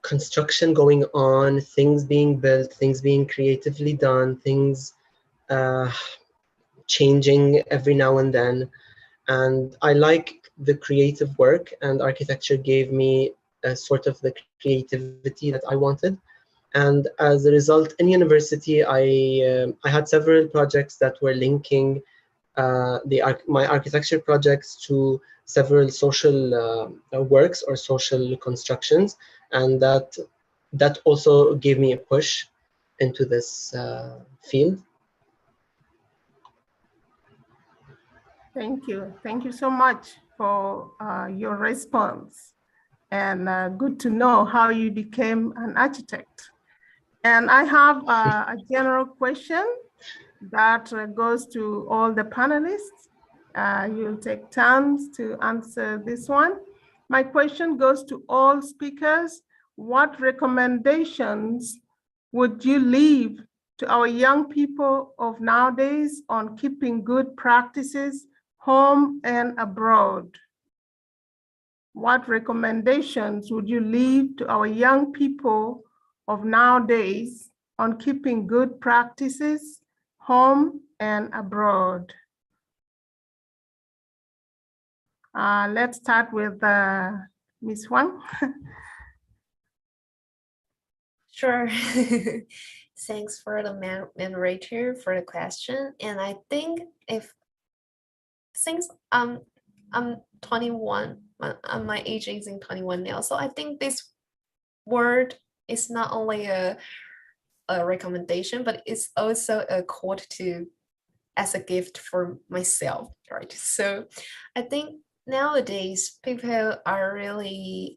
construction going on, things being built, things being creatively done, things changing every now and then. And I like the creative work, and architecture gave me a sort of the creativity that I wanted. And as a result, in university, I had several projects that were linking my architecture projects to several social works or social constructions, and that also gave me a push into this field.
Thank you. Thank you so much for your response. And good to know how you became an architect. And I have a general question that goes to all the panelists. You'll take turns to answer this one. My question goes to all speakers. What recommendations would you leave to our young people of nowadays on keeping good practices home and abroad? What recommendations would you leave to our young people of nowadays on keeping good practices home and abroad? Let's start with Ms. Wang.
Sure. Thanks for the moderator for the question. And I think since I'm 21, my age is in 21 now, so I think this word is not only a recommendation, but it's also a quote as a gift for myself, right? So I think nowadays people are really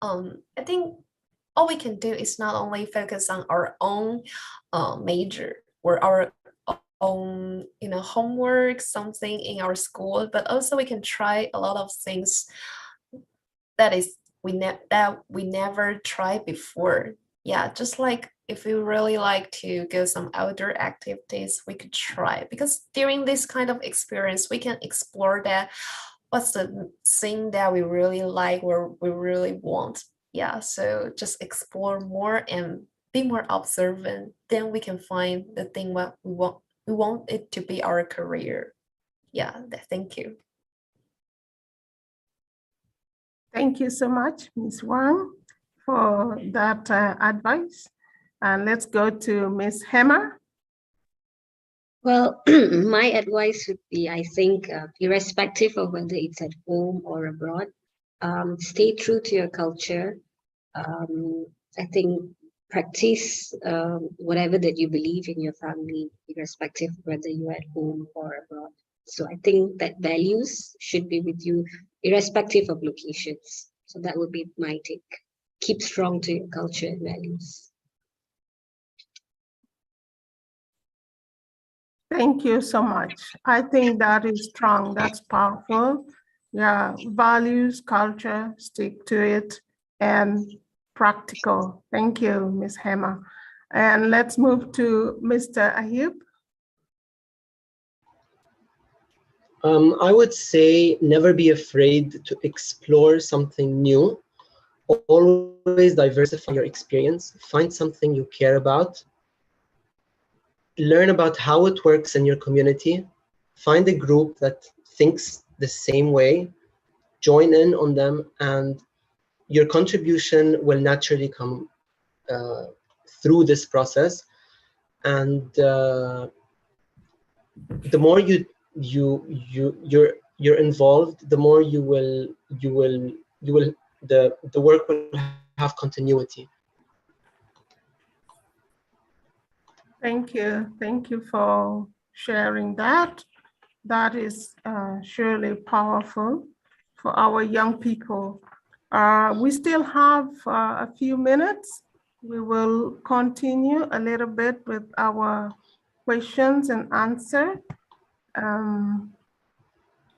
I think all we can do is not only focus on our own major or our own homework, something in our school, but also we can try a lot of things that we never tried before. Yeah, just like if you really like to go some outdoor activities, we could try, because during this kind of experience we can explore that what's the thing that we really like or we really want. Yeah, so just explore more and be more observant, then we can find the thing what we want it to be our career. Yeah, thank you.
Thank you so much, Ms. Wang, for that advice. And let's go to Ms. Hema.
Well, my advice would be, I think, irrespective of whether it's at home or abroad, stay true to your culture. I think practice whatever that you believe in your family, irrespective of whether you're at home or abroad. So I think that values should be with you irrespective of locations. So that would be my take. Keep strong to your culture and values.
Thank you so much. I think that is strong, that's powerful. Yeah, values, culture, stick to it, and practical. Thank you, Ms. Hema. And let's move to Mr. Ayub.
I would say never be afraid to explore something new. Always diversify your experience. Find something you care about. Learn about how it works in your community. Find a group that thinks the same way. Join in on them, and your contribution will naturally come through this process. And the more you're involved, the more the work will have continuity.
Thank you. Thank you for sharing that. That is surely powerful for our young people. We still have a few minutes. We will continue a little bit with our questions and answer.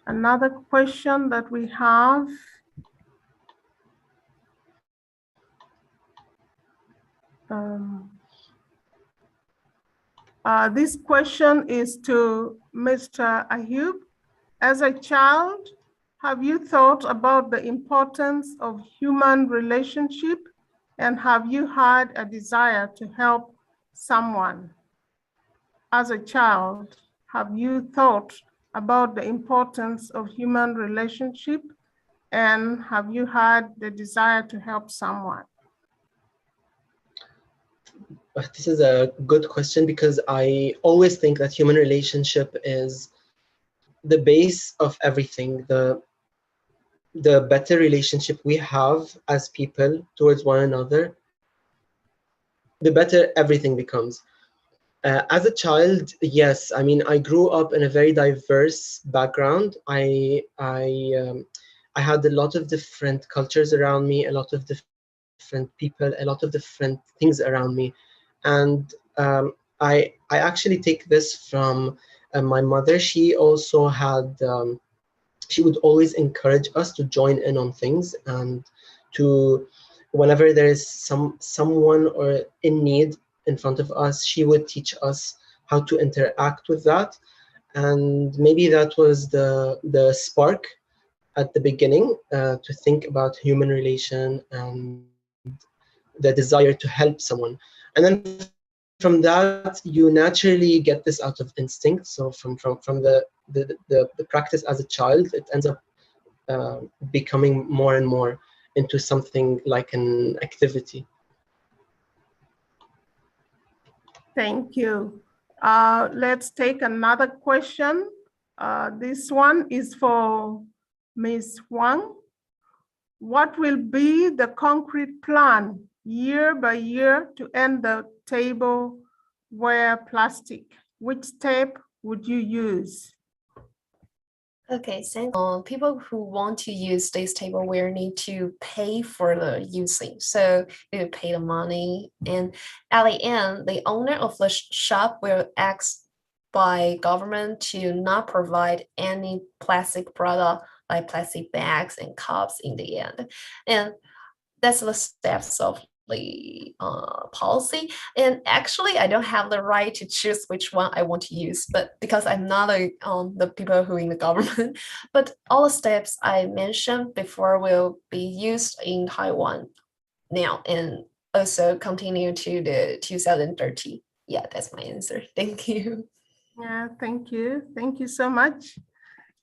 Another question that we have. This question is to Mr. Ayub. As a child, have you thought about the importance of human relationship, and have you had a desire to help someone? As a child, have you thought about the importance of human relationship, and have you had the desire to help someone?
This is a good question, because I always think that human relationship is the base of everything. The better relationship we have as people towards one another, the better everything becomes. As a child, yes, I mean, I grew up in a very diverse background. I had a lot of different cultures around me, a lot of different people, a lot of different things around me. And I actually take this from my mother. She also had, she would always encourage us to join in on things, and to, whenever there is someone or in need in front of us, she would teach us how to interact with that. And maybe that was the spark at the beginning, to think about human relation and the desire to help someone. And then from that, you naturally get this out of instinct. So from the practice as a child, it ends up becoming more and more into something like an activity.
Thank you. Let's take another question. This one is for Ms. Wang. What will be the concrete plan year by year to end the tableware plastic? Which step would you use?
Okay, so people who want to use this tableware need to pay for the using. So they pay the money, and at the end, the owner of the shop will ask by government to not provide any plastic product like plastic bags and cups in the end. And that's the steps of the policy. And actually, I don't have the right to choose which one I want to use, but because I'm not the people who in the government, but all the steps I mentioned before will be used in Taiwan now and also continue to the 2030. Yeah, that's my answer. Thank you.
Yeah, thank you. Thank you so much.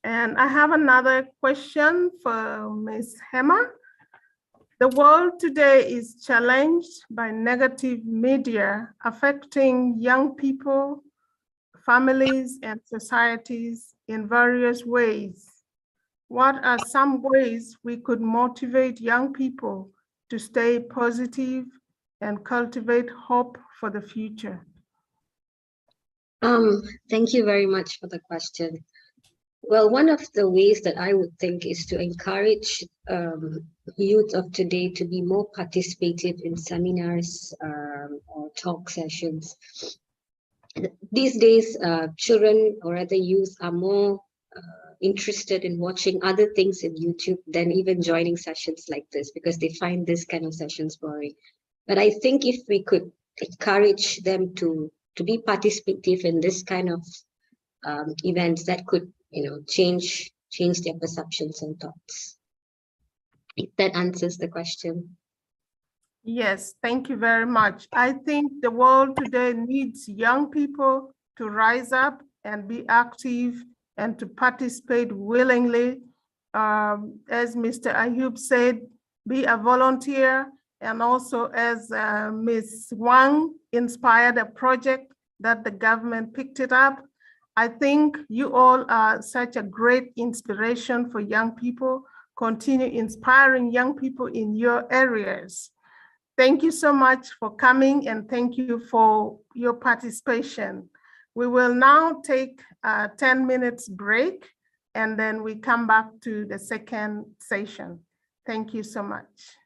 And I have another question for Ms. Hema. The world today is challenged by negative media affecting young people, families, and societies in various ways. What are some ways we could motivate young people to stay positive and cultivate hope for the future?
Thank you very much for the question. Well, one of the ways that I would think is to encourage youth of today to be more participative in seminars or talk sessions. These days, children or other youth are more interested in watching other things in YouTube than even joining sessions like this, because they find this kind of sessions boring. But I think if we could encourage them to be participative in this kind of events, that could, change their perceptions and thoughts. If that answers the question.
Yes, thank you very much. I think the world today needs young people to rise up and be active and to participate willingly. As Mr. Ayub said, be a volunteer, and also as Ms. Wang inspired a project that the government picked it up. I think you all are such a great inspiration for young people. Continue inspiring young people in your areas. Thank you so much for coming and thank you for your participation. We will now take a 10 minutes break and then we come back to the second session. Thank you so much.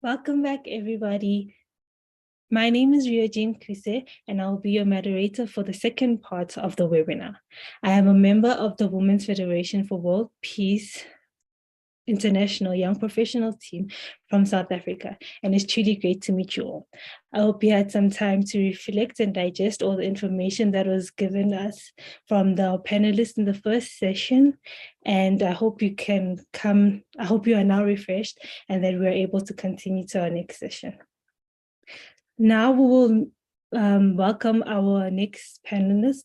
Welcome back, everybody. My name is Ryeojin Kuse, and I'll be your moderator for the second part of the webinar. I am a member of the Women's Federation for World Peace International Young Professional Team from South Africa, and it's truly great to meet you all. I hope you had some time to reflect and digest all the information that was given us from the panelists in the first session, and I hope you are now refreshed and that we're able to continue to our next session. Now we will welcome our next panelist.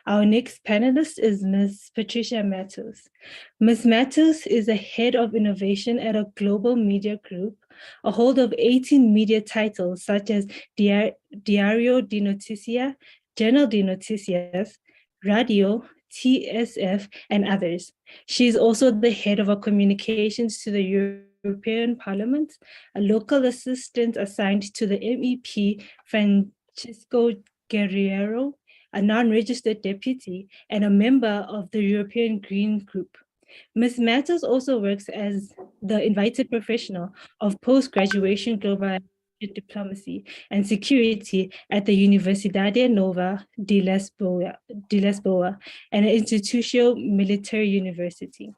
Our next panelist is Ms. Patricia Matos. Ms. Matos is a head of innovation at a global media group, a holder of 18 media titles such as Diario de Noticia, Journal de Noticias, Radio, TSF, and others. She is also the head of our communications to the European Parliament, a local assistant assigned to the MEP Francisco Guerrero, a non-registered deputy, and a member of the European Green Group. Ms. Matos also works as the invited professional of post-graduation global diplomacy and security at the Universidade Nova de Lisboa, an Instituto Military University.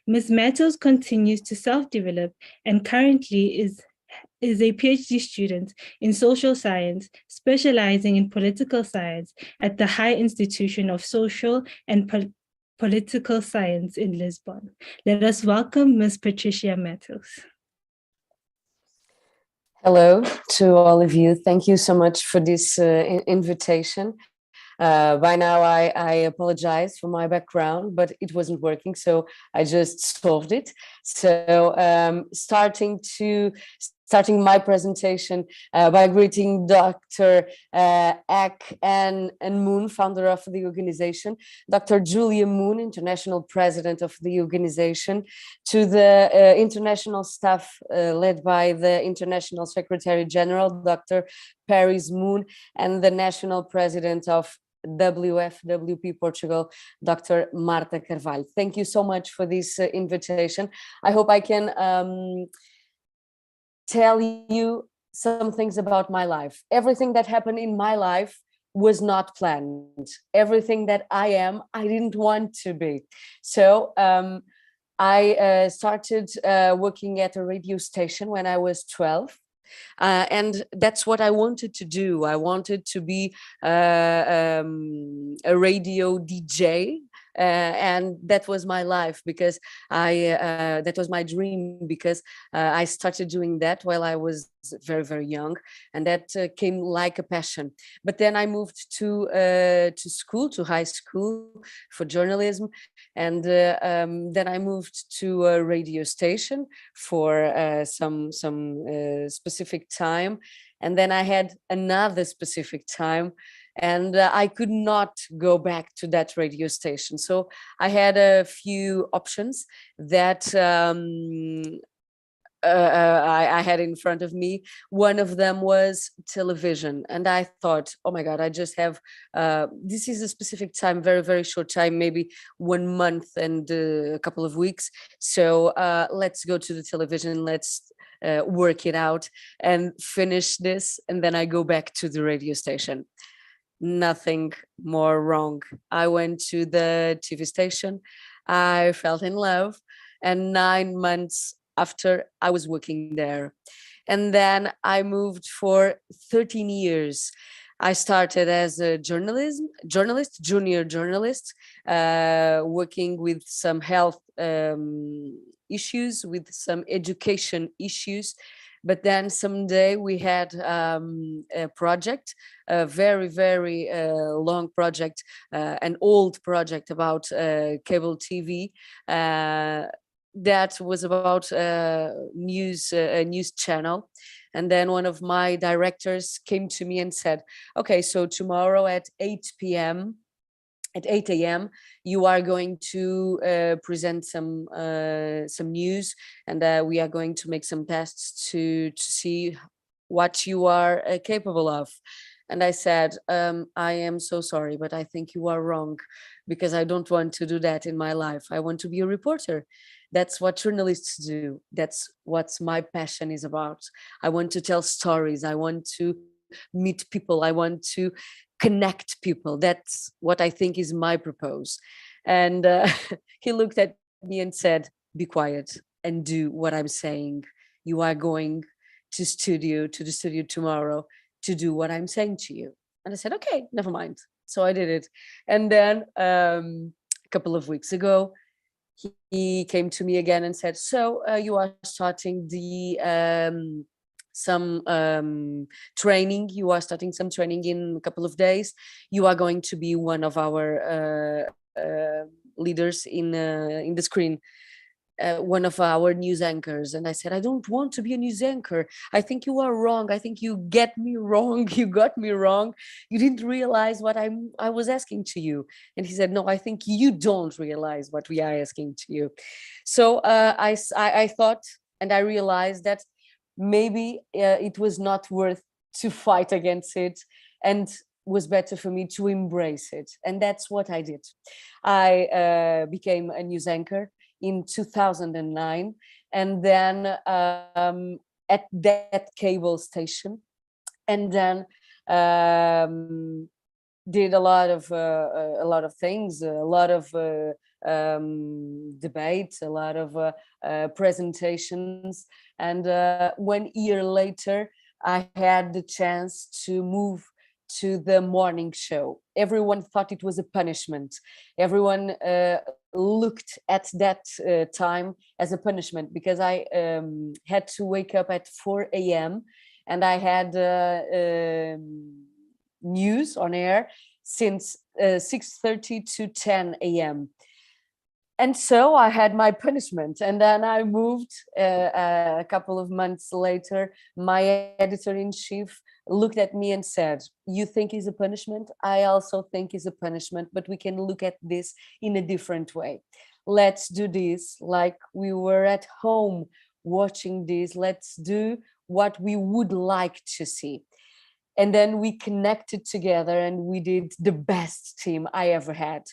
Ms. Matos continues to self-develop and currently is a PhD student in social science, specializing in political science at the High Institution of Social and Political Science in Lisbon. Let us welcome Ms. Patricia Matos.
Hello to all of you. Thank you so much for this invitation. By now, I apologize for my background, but it wasn't working, so I just solved it. So starting my presentation by greeting Dr. Ek and Moon, founder of the organization, Dr. Julia Moon, international president of the organization, to the international staff led by the International Secretary General, Dr. Paris Moon, and the national president of WFWPI Portugal, Dr. Marta Carvalho. Thank you so much for this invitation. I hope I can tell you some things about my life. Everything that happened in my life was not planned. Everything that I am, I didn't want to be. So I started working at a radio station when I was 12. And that's what I wanted to do. I wanted to be a radio DJ. And that was my life, because that was my dream, because I started doing that while I was very, very young, and that came like a passion. But then I moved to high school for journalism, and then I moved to a radio station for some specific time, and then I had another specific time. And I could not go back to that radio station. So I had a few options that I had in front of me. One of them was television. And I thought, oh my God, I just have, this is a specific time, very, very short time, maybe 1 month and a couple of weeks. So let's go to the television, let's work it out and finish this. And then I go back to the radio station. Nothing more wrong. I went to the TV station, I fell in love, and 9 months after I was working there. And then I moved for 13 years. I started as a journalist, junior journalist, working with some health issues, with some education issues. But then someday we had a project, a very, very long project, an old project about cable TV that was about a news channel. And then one of my directors came to me and said, okay, so tomorrow at 8 p.m., at 8 a.m., you are going to present some news, and we are going to make some tests to see what you are capable of. And I said, I am so sorry, but I think you are wrong, because I don't want to do that in my life. I want to be a reporter. That's what journalists do. That's what my passion is about. I want to tell stories. I want to meet people. I want to connect people. That's what I think is my purpose. And he looked at me and said, be quiet and do what I'm saying. You are going to the studio tomorrow to do what I'm saying to you. And I said, okay, never mind. So I did it. And then a couple of weeks ago, he came to me again and said, so you are starting some training. You are starting some training in a couple of days. You are going to be one of our leaders in the screen. One of our news anchors. And I said, I don't want to be a news anchor. I think you are wrong. I think you get me wrong. You got me wrong. You didn't realize what I was asking to you. And he said, no, I think you don't realize what we are asking to you. So I thought, and I realized that maybe it was not worth to fight against it, and was better for me to embrace it. And that's what I did. I became a news anchor in 2009, and then at that cable station, and then did a lot of things, a lot of debates, a lot of presentations, and 1 year later, I had the chance to move to the morning show. Everyone thought it was a punishment. Everyone looked at that time as a punishment, because I had to wake up at 4 a.m. and I had news on air since 6:30 to 10 a.m. And so I had my punishment. And then I moved a couple of months later. My editor-in-chief looked at me and said, you think it's a punishment? I also think it's a punishment, but we can look at this in a different way. Let's do this like we were at home watching this. Let's do what we would like to see. And then we connected together and we did the best team I ever had.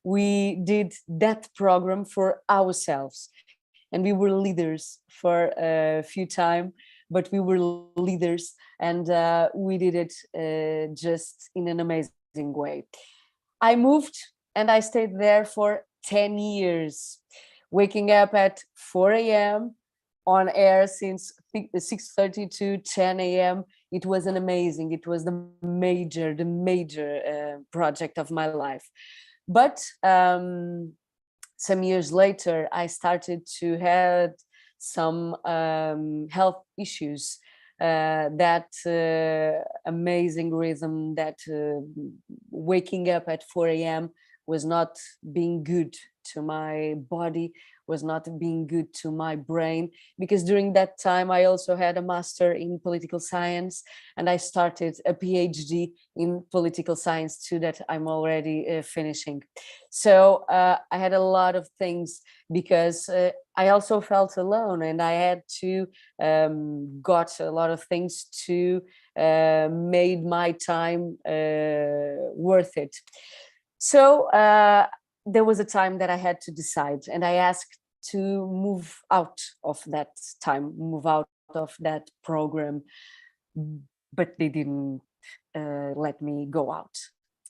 We did that program for ourselves, and we were leaders for a few time, but we were leaders, and we did it just in an amazing way. I moved and I stayed there for 10 years, waking up at 4 a.m. on air since 6:30 to 10 a.m. It was an amazing, it was the major project of my life. But some years later, I started to have some health issues. That amazing rhythm, that waking up at 4 a.m. was not being good to my body, was not being good to my brain, because during that time I also had a master in political science, and I started a PhD in political science too, that I'm already finishing. So I had a lot of things, because I also felt alone, and I had to got a lot of things to made my time worth it. So there was a time that I had to decide, and I asked to move out of that time, move out of that program, but they didn't let me go out.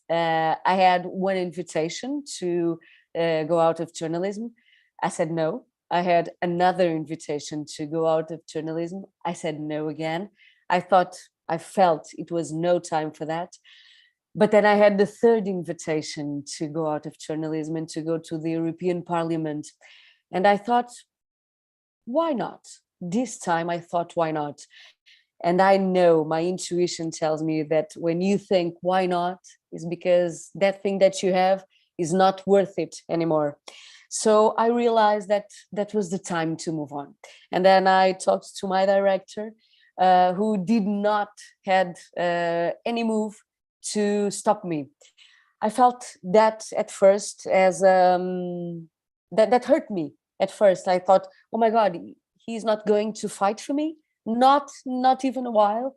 I had one invitation to go out of journalism. I said no. I had another invitation to go out of journalism. I said no again. I felt it was no time for that. But then I had the third invitation to go out of journalism and to go to the European Parliament. And I thought, why not? This time I thought, why not? And I know my intuition tells me that when you think, why not, is because that thing that you have is not worth it anymore. So I realized that that was the time to move on. And then I talked to my director, who did not had any move to stop me. I felt that at first as that hurt me at first. I thought, oh my God, he's not going to fight for me, not even a while.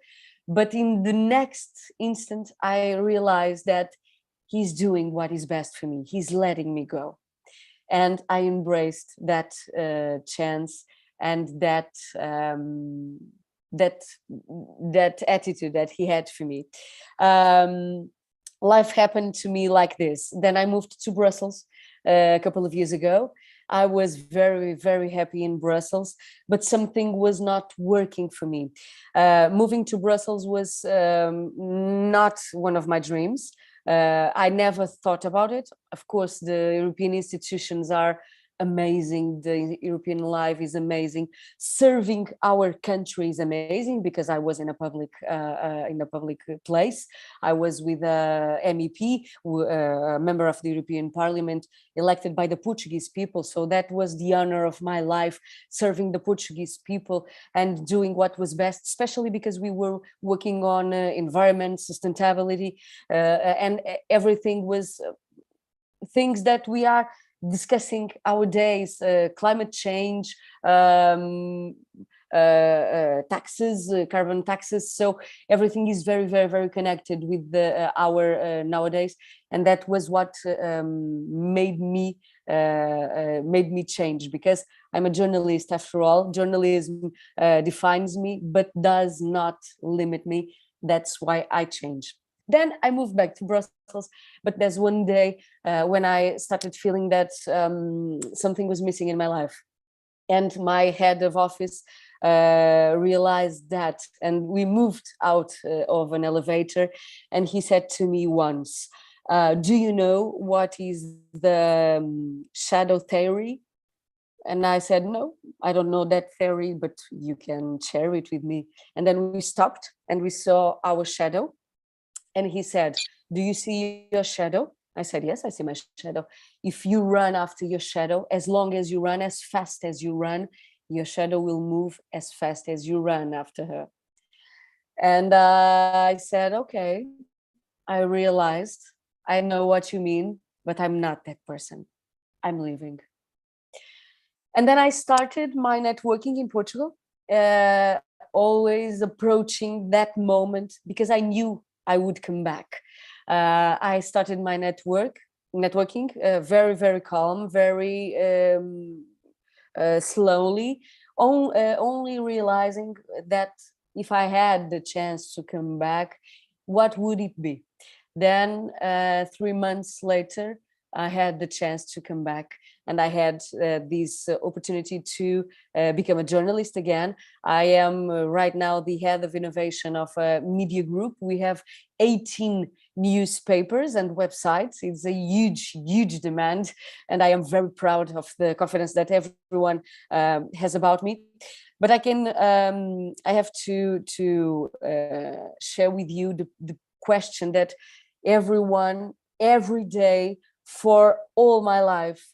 But in the next instant, I realized that he's doing what is best for me. He's letting me go. And I embraced that chance and that attitude that he had for me. Life happened to me like this. Then I moved to Brussels a couple of years ago. I was very, very happy in Brussels, but something was not working for me. Moving to Brussels was not one of my dreams. I never thought about it. Of course, the European institutions are amazing. The European life is amazing. Serving our country is amazing, because I was in a public place. I was with a MEP, a member of the European Parliament, elected by the Portuguese people. So that was the honor of my life, serving the Portuguese people and doing what was best, especially because we were working on environment, sustainability, and everything was things that we are discussing our days, climate change, taxes, carbon taxes. So everything is very, very, very connected with our nowadays, and that was what made me change, because I'm a journalist after all. Journalism defines me, but does not limit me. That's why I changed. Then I moved back to Brussels, but there's one day when I started feeling that something was missing in my life. And my head of office realized that, and we moved out of an elevator, and he said to me once, do you know what is the shadow theory? And I said, no, I don't know that theory, but you can share it with me. And then we stopped and we saw our shadow. And he said, do you see your shadow? I said, yes, I see my shadow. If you run after your shadow, as long as you run, as fast as you run, your shadow will move as fast as you run after her. And I said, okay, I realized, I know what you mean, but I'm not that person. I'm leaving. And then I started my networking in Portugal, always approaching that moment, because I knew I would come back. I started my networking, very, very calm, very slowly, only realizing that if I had the chance to come back, what would it be? Then 3 months later, I had the chance to come back, and I had this opportunity to become a journalist again. I am right now the head of innovation of a media group. We have 18 newspapers and websites. It's a huge, huge demand, and I am very proud of the confidence that everyone has about me. But I have to share with you the question that everyone, every day, for all my life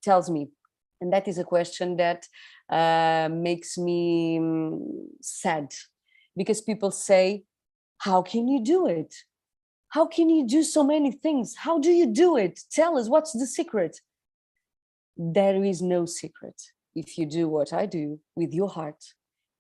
tells me, and that is a question that makes me sad, because people say, how can you do it? How can you do so many things? How do you do it? Tell us, what's the secret? There is no secret. If you do what I do with your heart,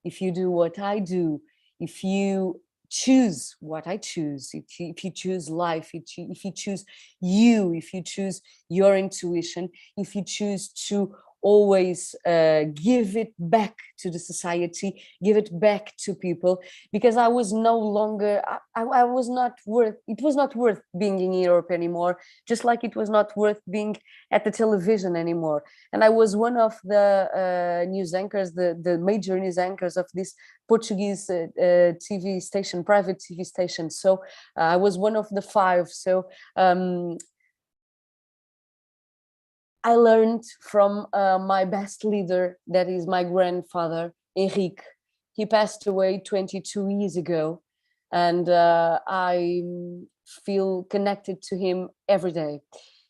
if you do what I do, if you choose what I choose, if you choose life, if you choose you, if you choose your intuition, if you choose to always give it back to the society, give it back to people, because I was no longer, I was not worth, it was not worth being in Europe anymore, just like it was not worth being at the television anymore. And I was one of the news anchors, the major news anchors of this Portuguese TV station, private TV station. So I was one of the 5. So I learned from my best leader, that is my grandfather, Henrique. He passed away 22 years ago, and I feel connected to him every day.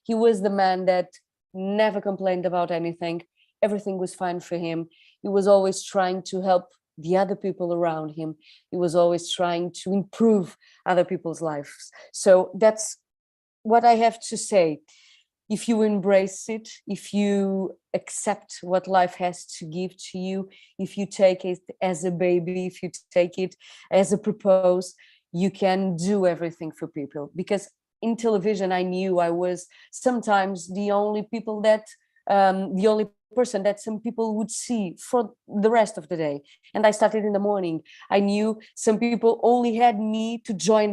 He was the man that never complained about anything. Everything was fine for him. He was always trying to help the other people around him. He was always trying to improve other people's lives. So that's what I have to say. If you embrace it, if you accept what life has to give to you, if you take it as a baby, if you take it as a purpose, you can do everything for people. Because in television, I knew I was sometimes the only people that, the only person that some people would see for the rest of the day. And I started in the morning. I knew some people only had me to join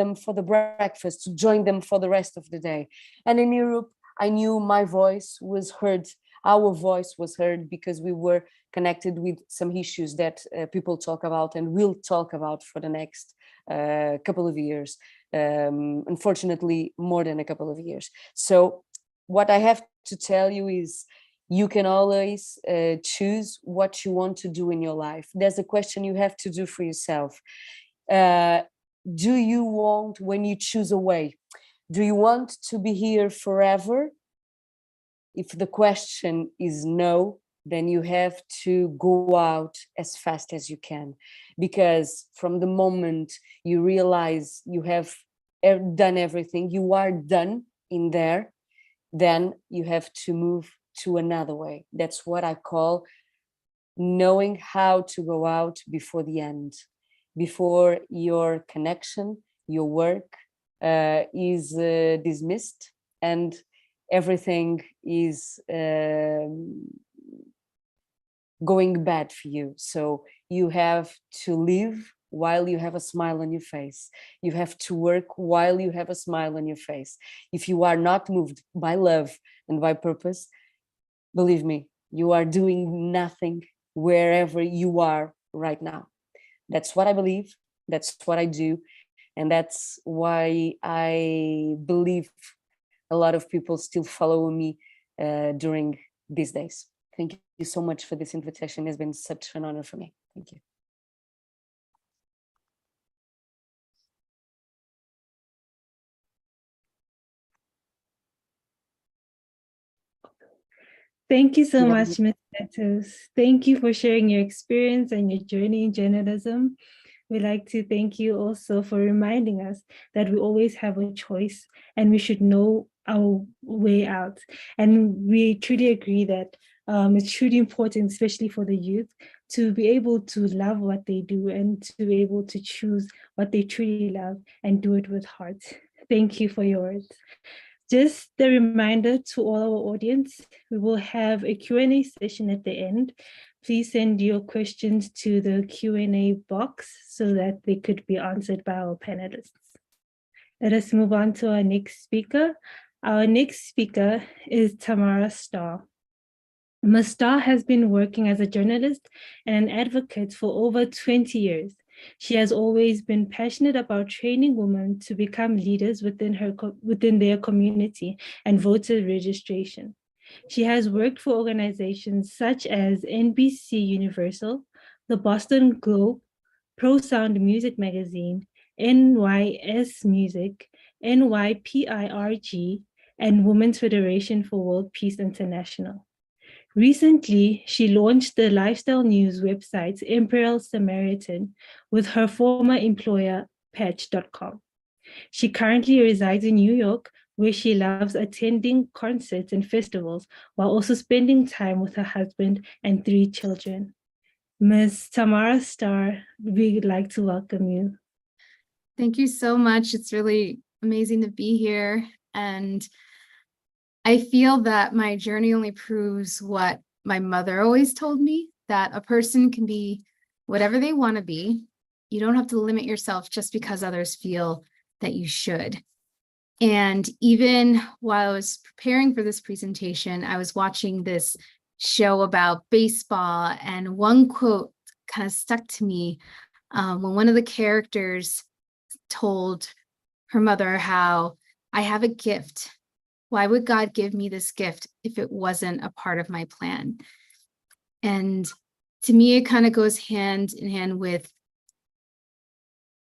them for the breakfast, to join them for the rest of the day. And in Europe, I knew my voice was heard. Our voice was heard because we were connected with some issues that people talk about and will talk about for the next couple of years. Unfortunately, more than a couple of years. So what I have to tell you is you can always choose what you want to do in your life. There's a question you have to do for yourself. Do you want, when you choose a way, do you want to be here forever? If the question is no, then you have to go out as fast as you can, because from the moment you realize you have done everything, you are done in there, then you have to move to another way. That's what I call knowing how to go out before the end, before your connection, your work is dismissed and everything is going bad for you. So you have to live while you have a smile on your face. You have to work while you have a smile on your face. If you are not moved by love and by purpose, believe me, you are doing nothing wherever you are right now. That's what I believe. That's what I do. And that's why I believe a lot of people still follow me during these days. Thank you so much for this invitation. It's been such an honor for me. Thank you.
Thank you so much, Ms. Matos. Thank you for sharing your experience and your journey in journalism. We'd like to thank you also for reminding us that we always have a choice and we should know our way out. And we truly agree that it's truly important, especially for the youth, to be able to love what they do and to be able to choose what they truly love and do it with heart. Thank you for your words. Just a reminder to all our audience, we will have a Q&A session at the end. Please send your questions to the Q&A box so that they could be answered by our panelists. Let us move on to our next speaker. Our next speaker is Tamara Starr. Ms. Starr has been working as a journalist and an advocate for over 20 years. She has always been passionate about training women to become leaders within their community and voter registration. She has worked for organizations such as NBC Universal, the Boston Globe, Pro Sound Music Magazine, NYS Music, NYPIRG, and Women's Federation for World Peace International. Recently, she launched the lifestyle news website Imperial Samaritan with her former employer, Patch.com. She currently resides in New York, where she loves attending concerts and festivals, while also spending time with her husband and 3 children. Ms. Tamara Starr, we'd like to welcome you.
Thank you so much. It's really amazing to be here. And I feel that my journey only proves what my mother always told me, that a person can be whatever they want to be. You don't have to limit yourself just because others feel that you should. And even while I was preparing for this presentation, I was watching this show about baseball, and one quote kind of stuck to me when one of the characters told her mother how, I have a gift. Why would God give me this gift if it wasn't a part of my plan? And to me, it kind of goes hand in hand with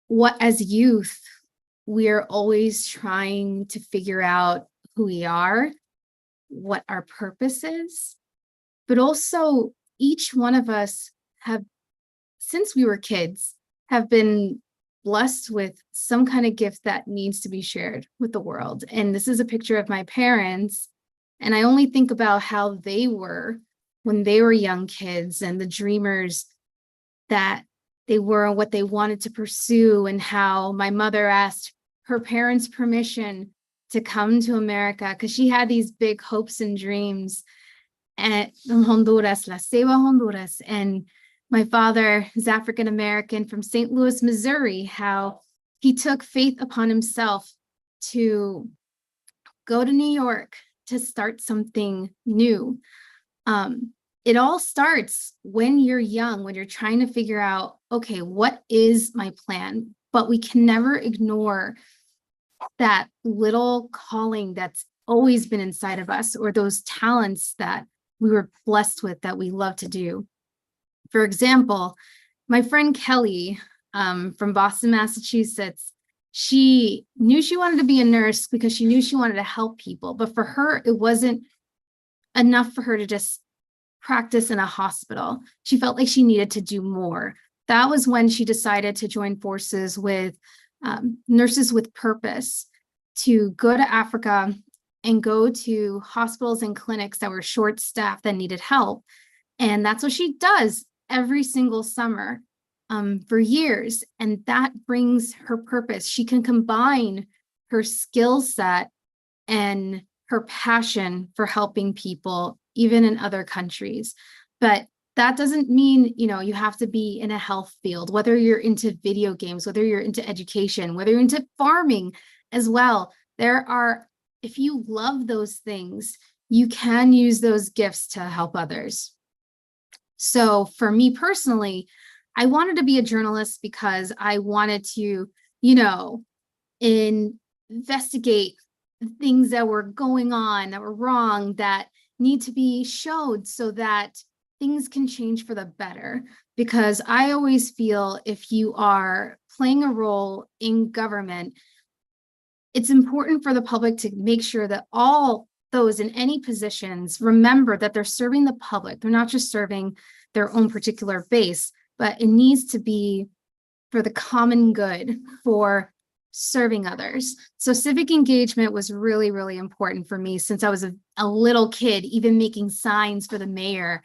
what, as youth, we're always trying to figure out who we are, what our purpose is, but also each one of us have, since we were kids, have been blessed with some kind of gift that needs to be shared with the world. And this is a picture of my parents. And I only think about how they were when they were young kids and the dreamers that they were and what they wanted to pursue, and how my mother asked her parents' permission to come to America because she had these big hopes and dreams at Honduras, La Ceiba, Honduras. And my father is African American from St. Louis, Missouri, how he took faith upon himself to go to New York to start something new. It all starts when you're young, when you're trying to figure out, okay, what is my plan? But we can never ignore that little calling that's always been inside of us, or those talents that we were blessed with that we love to do. For example, my friend Kelly from Boston, Massachusetts, she knew she wanted to be a nurse because she knew she wanted to help people. But for her, it wasn't enough for her to just practice in a hospital. She felt like she needed to do more. That was when she decided to join forces with Nurses with Purpose to go to Africa and go to hospitals and clinics that were short-staffed that needed help. And that's what she does every single summer for years. And that brings her purpose. She can combine her skill set and her passion for helping people, even in other countries. But that doesn't mean, you have to be in a health field, whether you're into video games, whether you're into education, whether you're into farming as well. If you love those things, you can use those gifts to help others. So for me personally, I wanted to be a journalist because I wanted to, investigate things that were going on, that were wrong, that need to be showed so that things can change for the better. Because I always feel if you are playing a role in government, it's important for the public to make sure that all those in any positions remember that they're serving the public. They're not just serving their own particular base, but it needs to be for the common good, for serving others. So civic engagement was really, really important for me since I was a little kid, even making signs for the mayor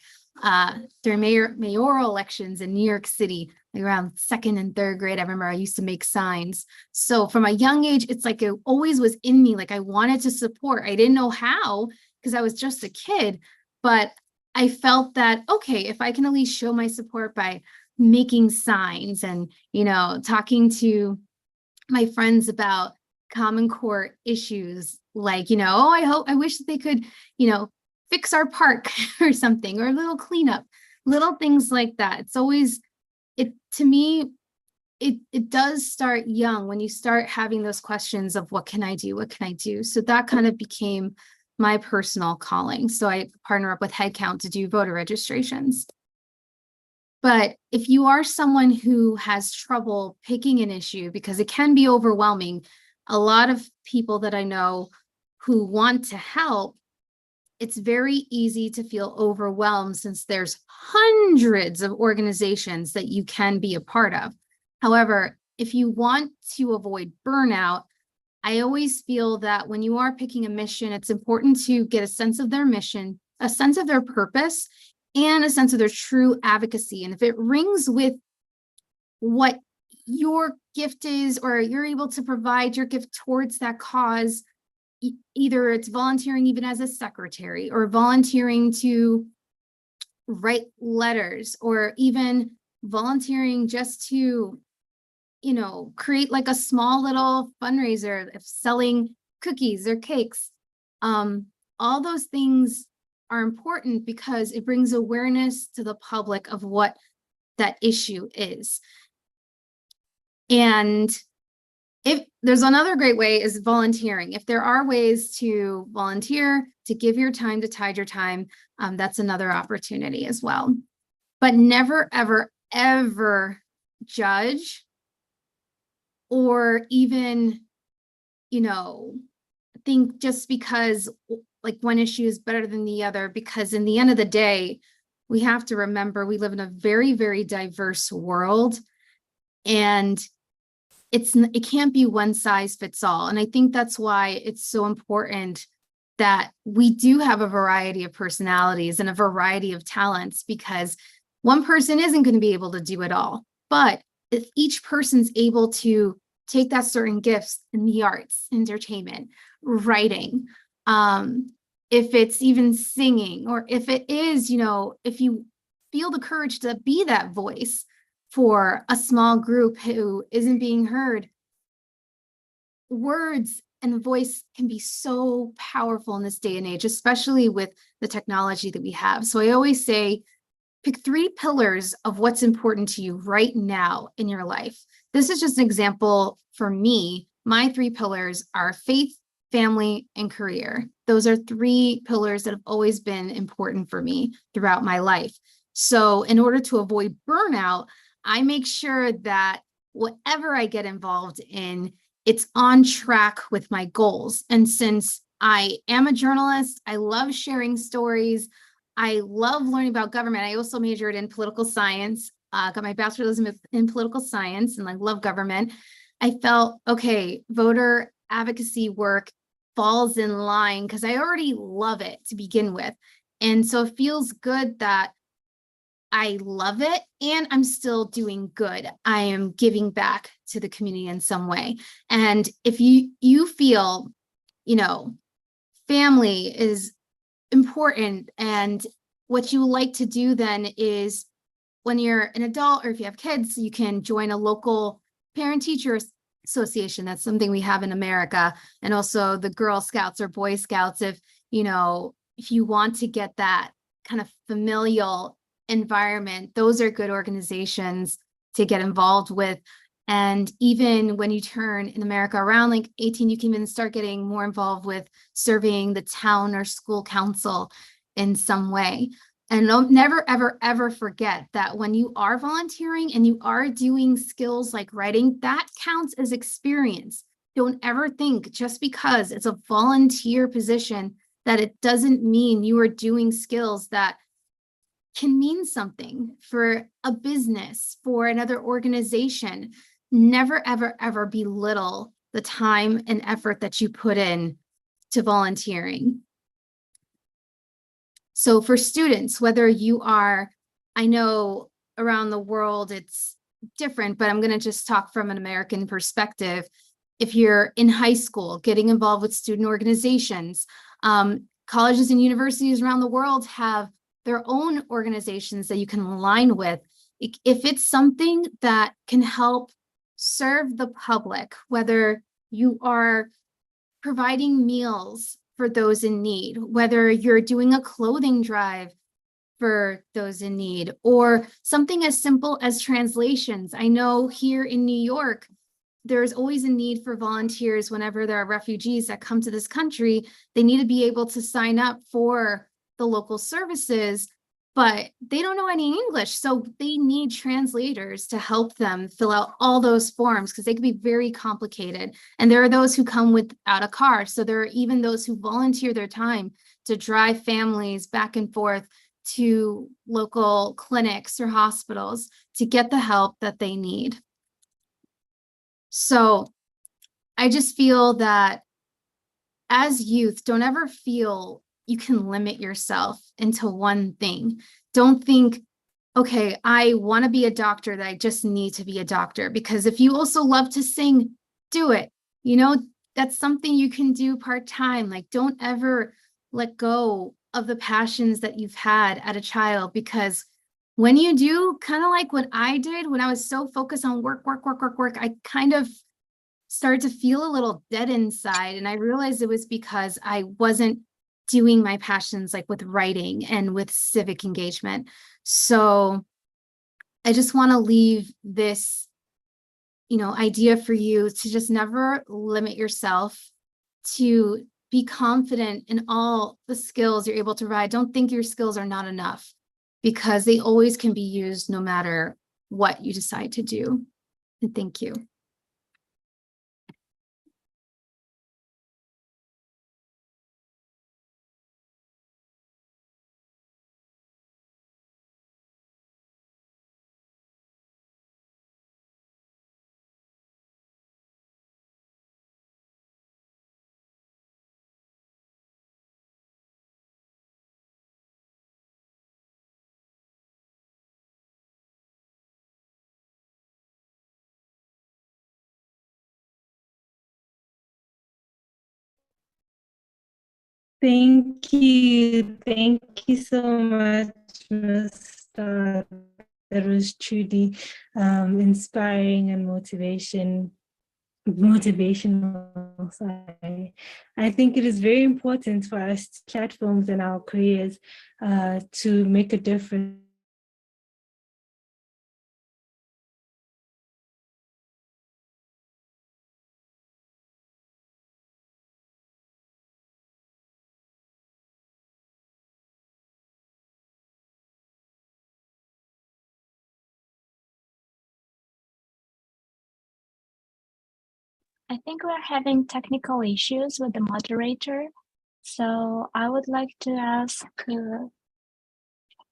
during mayoral elections in New York City, like around 2nd and 3rd grade. I remember I used to make signs. So from a young age, it's like it always was in me. Like I wanted to support. I didn't know how because I was just a kid, but I felt that, okay, if I can at least show my support by making signs and, talking to my friends about Common Core issues, like, I wish that they could, fix our park or something, or a little cleanup, little things like that. It's always, to me, it does start young when you start having those questions of what can I do? What can I do? So that kind of became my personal calling. So I partner up with Headcount to do voter registrations. But if you are someone who has trouble picking an issue, because it can be overwhelming, a lot of people that I know who want to help, it's very easy to feel overwhelmed since there's hundreds of organizations that you can be a part of. However, if you want to avoid burnout, I always feel that when you are picking a mission, it's important to get a sense of their mission, a sense of their purpose, and a sense of their true advocacy. And if it rings with what your gift is, or you're able to provide your gift towards that cause, either it's volunteering even as a secretary, or volunteering to write letters, or even volunteering just to, create like a small little fundraiser of selling cookies or cakes. All those things are important because it brings awareness to the public of what that issue is. And if there's another great way is volunteering. If there are ways to volunteer, to give your time, to tide your time, that's another opportunity as well. But never, ever, ever judge or even, think just because like one issue is better than the other, because in the end of the day, we have to remember we live in a very, very diverse world, and it can't be one size fits all. And I think that's why it's so important that we do have a variety of personalities and a variety of talents, because one person isn't going to be able to do it all. But if each person's able to take that certain gifts in the arts, entertainment, writing, if it's even singing, or if it is, if you feel the courage to be that voice for a small group who isn't being heard, words and voice can be so powerful in this day and age, especially with the technology that we have. So I always say, pick 3 pillars of what's important to you right now in your life. This is just an example for me. My 3 pillars are faith, family, and career. Those are 3 pillars that have always been important for me throughout my life. So in order to avoid burnout, I make sure that whatever I get involved in, it's on track with my goals. And since I am a journalist, I love sharing stories. I love learning about government. I also majored in political science, got my bachelor's in political science, and I love government. I felt, okay, voter advocacy work falls in line because I already love it to begin with. And so it feels good that I love it and I'm still doing good. I am giving back to the community in some way. And if you feel, family is important, and what you like to do then is, when you're an adult or if you have kids, you can join a local parent-teacher association. That's something we have in America. And also the Girl Scouts or Boy Scouts, if you want to get that kind of familial environment, those are good organizations to get involved with. And even when you turn in America around like 18, you can even start getting more involved with serving the town or school council in some way. And never, ever, ever forget that when you are volunteering and you are doing skills like writing, that counts as experience. Don't ever think just because it's a volunteer position that it doesn't mean you are doing skills that can mean something for a business, for another organization. Never, ever, ever belittle the time and effort that you put in to volunteering. So for students, whether you are, I know around the world it's different, but I'm going to just talk from an American perspective. If you're in high school, getting involved with student organizations, colleges and universities around the world have their own organizations that you can align with. If it's something that can help serve the public, whether you are providing meals for those in need, whether you're doing a clothing drive for those in need, or something as simple as translations. I know here in New York, there's always a need for volunteers whenever there are refugees that come to this country. They need to be able to sign up for the local services, but they don't know any English. So they need translators to help them fill out all those forms because they can be very complicated. And there are those who come without a car. So there are even those who volunteer their time to drive families back and forth to local clinics or hospitals to get the help that they need. So I just feel that as youth, don't ever feel you can limit yourself into one thing. Don't think, okay, I want to be a doctor, that I just need to be a doctor. Because if you also love to sing, do it. That's something you can do part-time. Like, don't ever let go of the passions that you've had as a child, because when you do, kind of like what I did when I was so focused on work, I kind of started to feel a little dead inside. And I realized it was because I wasn't doing my passions like with writing and with civic engagement. So I just want to leave this, idea for you to just never limit yourself, to be confident in all the skills you're able to provide. Don't think your skills are not enough, because they always can be used no matter what you decide to do. And thank you.
Thank you. Thank you so much, Ms. Starr. That was truly inspiring and motivational. Sorry. I think it is very important for us platforms in our careers to make a difference.
I think we're having technical issues with the moderator. So I would like to ask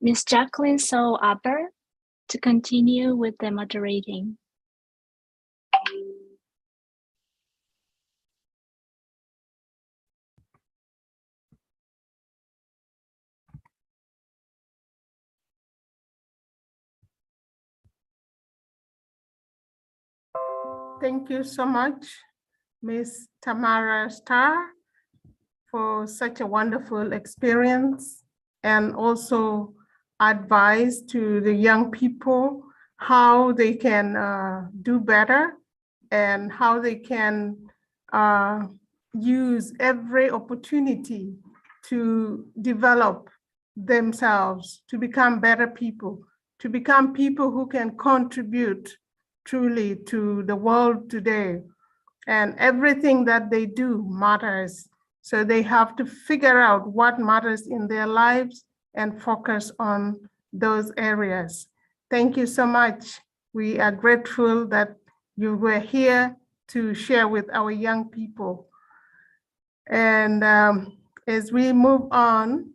Ms. Jacqueline Aber to continue with the moderating.
Thank you so much, Ms. Tamara Starr, for such a wonderful experience and also advice to the young people how they can do better and how they can use every opportunity to develop themselves, to become better people, to become people who can contribute truly to the world today. And everything that they do matters. So they have to figure out what matters in their lives and focus on those areas. Thank you so much. We are grateful that you were here to share with our young people. And as we move on,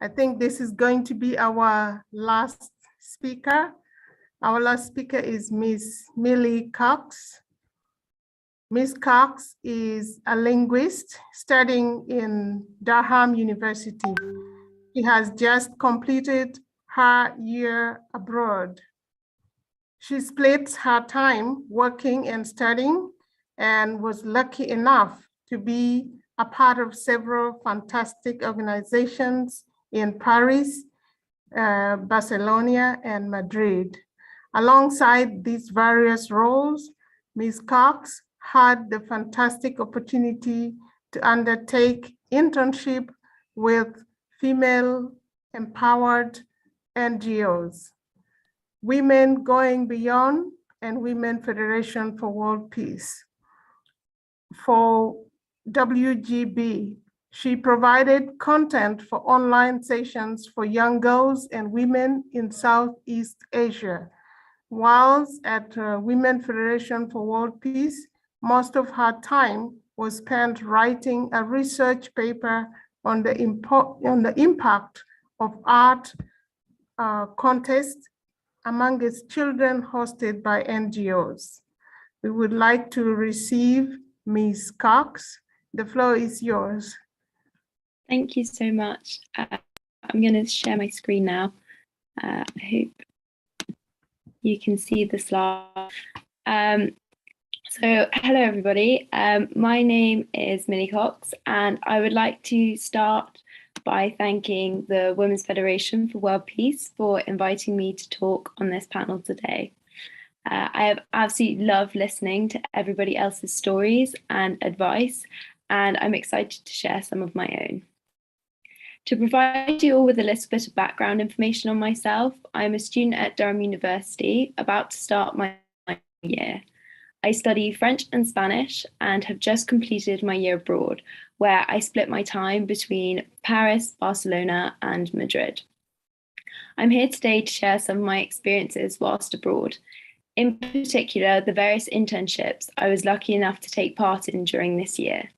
I think this is going to be our last speaker. Our last speaker is Ms. Millie Cox. Ms. Cox is a linguist studying in Durham University. She has just completed her year abroad. She splits her time working and studying and was lucky enough to be a part of several fantastic organizations in Paris, Barcelona, and Madrid. Alongside these various roles, Ms. Cox had the fantastic opportunity to undertake internship with female empowered NGOs, Women Going Beyond and Women Federation for World Peace. For WGB, she provided content for online sessions for young girls and women in Southeast Asia. Whilst at Women Federation for World Peace, most of her time was spent writing a research paper on the impact of art contests among its children hosted by NGOs. We would like to receive Ms. Cox. The floor is yours.
Thank you so much. I'm going to share my screen now. I hope you can see the slide. So hello everybody, my name is Millie Cox and I would like to start by thanking the Women's Federation for World Peace for inviting me to talk on this panel today. I have absolutely loved listening to everybody else's stories and advice, and I'm excited to share some of my own. To provide you all with a little bit of background information on myself, I'm a student at Durham University, about to start my year. I study French and Spanish and have just completed my year abroad, where I split my time between Paris, Barcelona, and Madrid. I'm here today to share some of my experiences whilst abroad, in particular the various internships I was lucky enough to take part in during this year.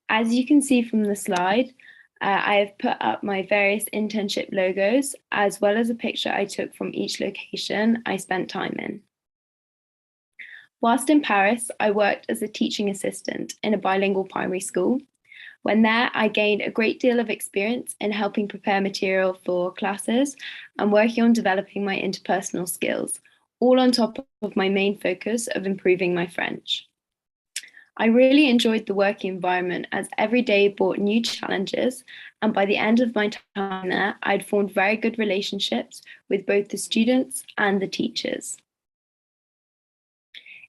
As you can see from the slide, I have put up my various internship logos, as well as a picture I took from each location I spent time in. Whilst in Paris, I worked as a teaching assistant in a bilingual primary school. When there, I gained a great deal of experience in helping prepare material for classes and working on developing my interpersonal skills, all on top of my main focus of improving my French. I really enjoyed the working environment as every day brought new challenges, and by the end of my time there, I'd formed very good relationships with both the students and the teachers.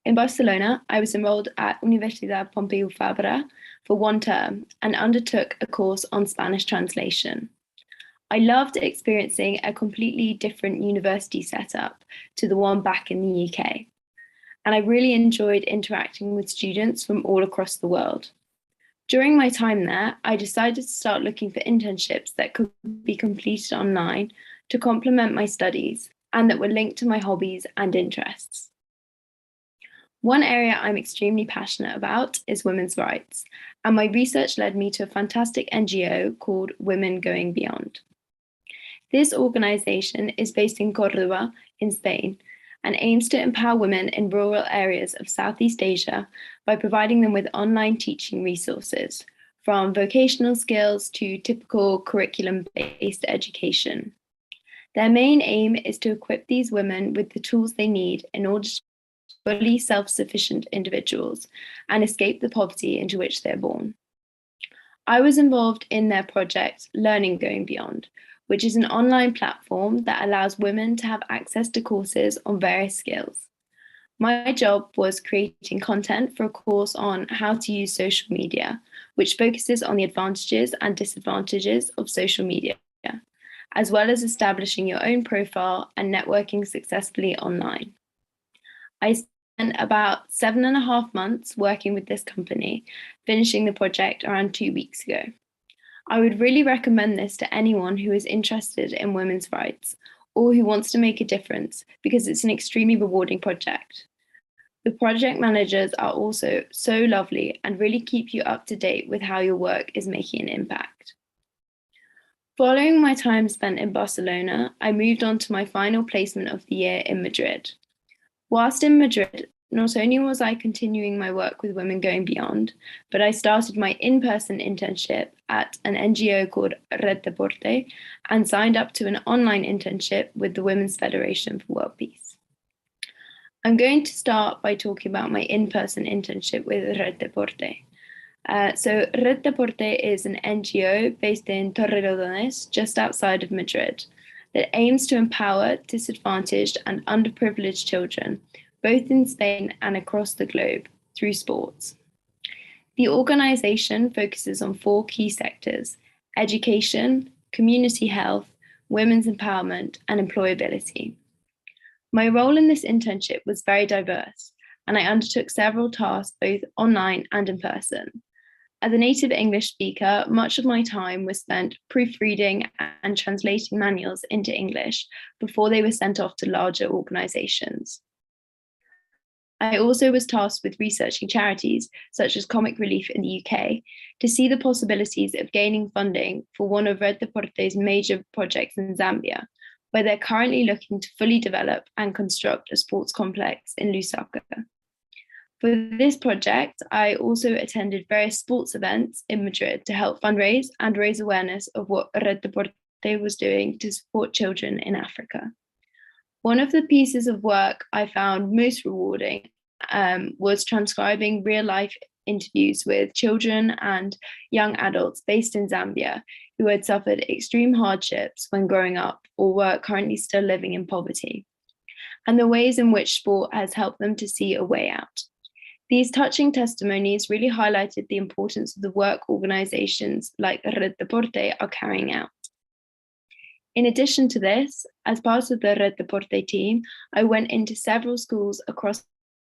In Barcelona, I was enrolled at Universidad Pompeu Fabra for 1 term and undertook a course on Spanish translation. I loved experiencing a completely different university setup to the one back in the UK. And I really enjoyed interacting with students from all across the world. During my time there, I decided to start looking for internships that could be completed online to complement my studies and that were linked to my hobbies and interests. One area I'm extremely passionate about is women's rights, and my research led me to a fantastic NGO called Women Going Beyond. This organization is based in Córdoba in Spain and aims to empower women in rural areas of Southeast Asia by providing them with online teaching resources, from vocational skills to typical curriculum-based education. Their main aim is to equip these women with the tools they need in order to be fully self-sufficient individuals and escape the poverty into which they're born. I was involved in their project, Learning Going Beyond, which is an online platform that allows women to have access to courses on various skills. My job was creating content for a course on how to use social media, which focuses on the advantages and disadvantages of social media, as well as establishing your own profile and networking successfully online. I spent about 7.5 months working with this company, finishing the project around 2 weeks ago. I would really recommend this to anyone who is interested in women's rights or who wants to make a difference because it's an extremely rewarding project. The project managers are also so lovely and really keep you up to date with how your work is making an impact. Following my time spent in Barcelona, I moved on to my final placement of the year in Madrid. Whilst in Madrid, not only was I continuing my work with Women Going Beyond, but I started my in-person internship at an NGO called Red Deporte and signed up to an online internship with the Women's Federation for World Peace. I'm going to start by talking about my in-person internship with Red Deporte. So Red Deporte is an NGO based in Torrelodones, just outside of Madrid, that aims to empower disadvantaged and underprivileged children, both in Spain and across the globe, through sports. The organization focuses on 4 key sectors: education, community health, women's empowerment, and employability. My role in this internship was very diverse, and I undertook several tasks both online and in person. As a native English speaker, much of my time was spent proofreading and translating manuals into English before they were sent off to larger organizations. I also was tasked with researching charities such as Comic Relief in the UK to see the possibilities of gaining funding for one of Red Deporte's major projects in Zambia, where they're currently looking to fully develop and construct a sports complex in Lusaka. For this project, I also attended various sports events in Madrid to help fundraise and raise awareness of what Red Deporte was doing to support children in Africa. One of the pieces of work I found most rewarding was transcribing real-life interviews with children and young adults based in Zambia who had suffered extreme hardships when growing up or were currently still living in poverty, and the ways in which sport has helped them to see a way out. These touching testimonies really highlighted the importance of the work organizations like Red Deporte are carrying out. In addition to this, as part of the Red Deporte team, I went into several schools across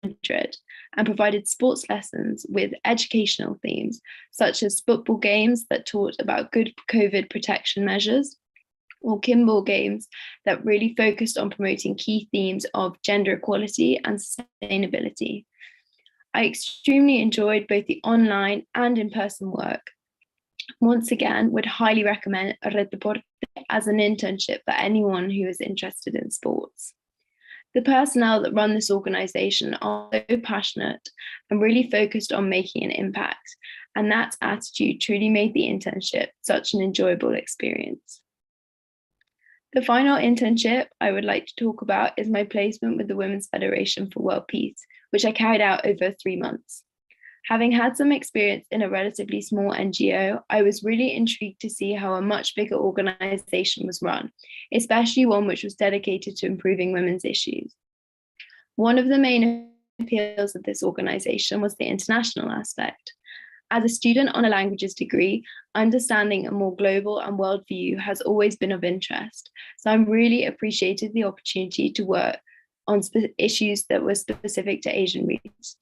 Madrid and provided sports lessons with educational themes, such as football games that taught about good COVID protection measures, or kimball games that really focused on promoting key themes of gender equality and sustainability. I extremely enjoyed both the online and in-person work. Once again, would highly recommend Red Deporte as an internship for anyone who is interested in sports. The personnel that run this organization are so passionate and really focused on making an impact, and that attitude truly made the internship such an enjoyable experience. The final internship I would like to talk about is my placement with the Women's Federation for World Peace, which I carried out over 3 months. Having had some experience in a relatively small NGO, I was really intrigued to see how a much bigger organization was run, especially one which was dedicated to improving women's issues. One of the main appeals of this organization was the international aspect. As a student on a languages degree, understanding a more global and world view has always been of interest. So I'm really appreciated the opportunity to work on issues that were specific to Asian regions.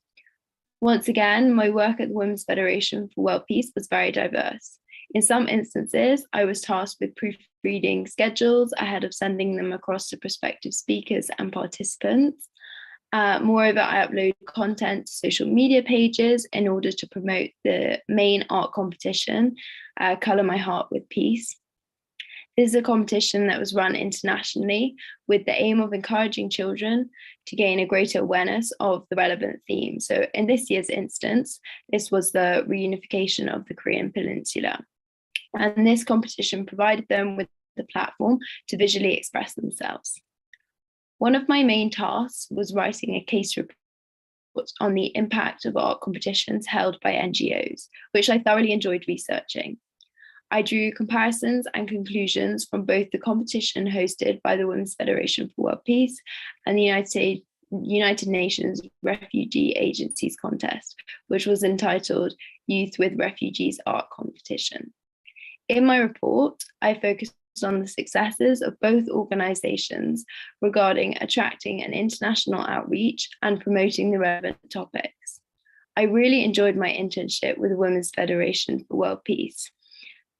Once again, my work at the Women's Federation for World Peace was very diverse. In some instances, I was tasked with proofreading schedules ahead of sending them across to prospective speakers and participants. Moreover, I upload content to social media pages in order to promote the main art competition, Colour My Heart with Peace. This is a competition that was run internationally with the aim of encouraging children to gain a greater awareness of the relevant theme. So in this year's instance, this was the reunification of the Korean Peninsula. And this competition provided them with the platform to visually express themselves. One of my main tasks was writing a case report on the impact of art competitions held by NGOs, which I thoroughly enjoyed researching. I drew comparisons and conclusions from both the competition hosted by the Women's Federation for World Peace and the United Nations Refugee Agencies contest, which was entitled Youth with Refugees Art Competition. In my report, I focused on the successes of both organizations regarding attracting an international outreach and promoting the relevant topics. I really enjoyed my internship with the Women's Federation for World Peace.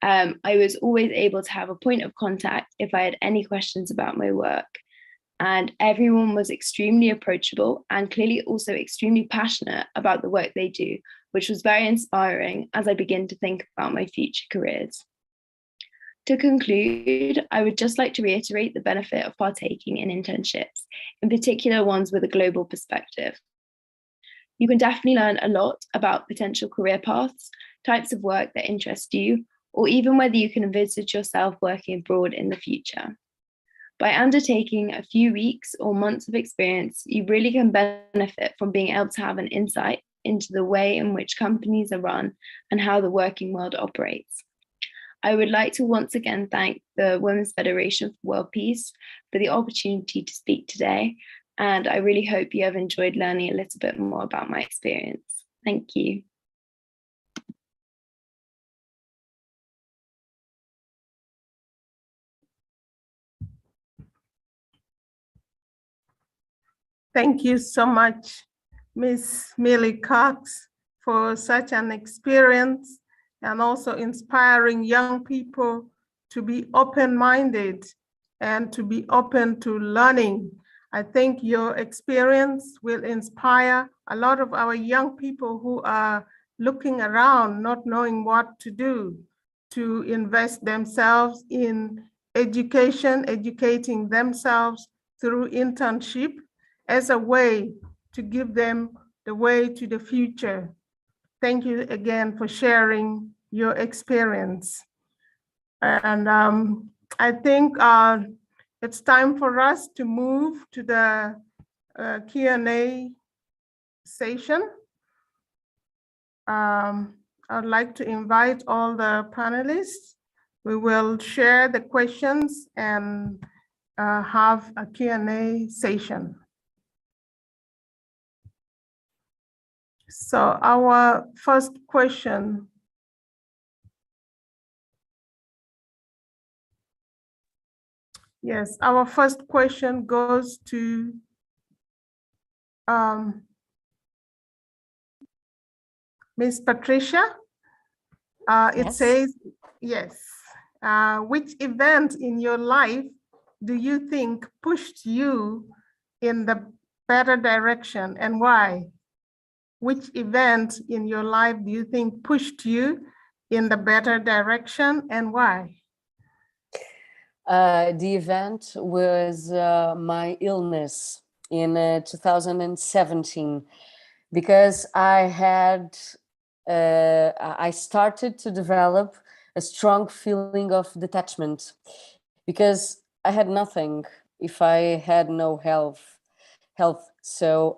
I was always able to have a point of contact if I had any questions about my work. And everyone was extremely approachable and clearly also extremely passionate about the work they do, which was very inspiring as I begin to think about my future careers. To conclude, I would just like to reiterate the benefit of partaking in internships, in particular ones with a global perspective. You can definitely learn a lot about potential career paths, types of work that interest you, or even whether you can envisage yourself working abroad in the future. By undertaking a few weeks or months of experience, you really can benefit from being able to have an insight into the way in which companies are run and how the working world operates. I would like to once again thank the Women's Federation for World Peace for the opportunity to speak today, and I really hope you have enjoyed learning a little bit more about my experience. Thank you.
Thank you so much, Ms. Millie Cox, for such an experience and also inspiring young people to be open-minded and to be open to learning. I think your experience will inspire a lot of our young people who are looking around, not knowing what to do, to invest themselves in education, educating themselves through internship, as a way to give them the way to the future. Thank you again for sharing your experience. And I think it's time for us to move to the Q&A session. I'd like to invite all the panelists. We will share the questions and have a Q&A session. So our first question. Yes, our first question goes to Ms. Patricia. It says, yes, which event in your life do you think pushed you in the better direction and why? Which event in your life do you think pushed you in the better direction and why?
The event was my illness in 2017, because I started to develop a strong feeling of detachment, because I had nothing if I had no health. So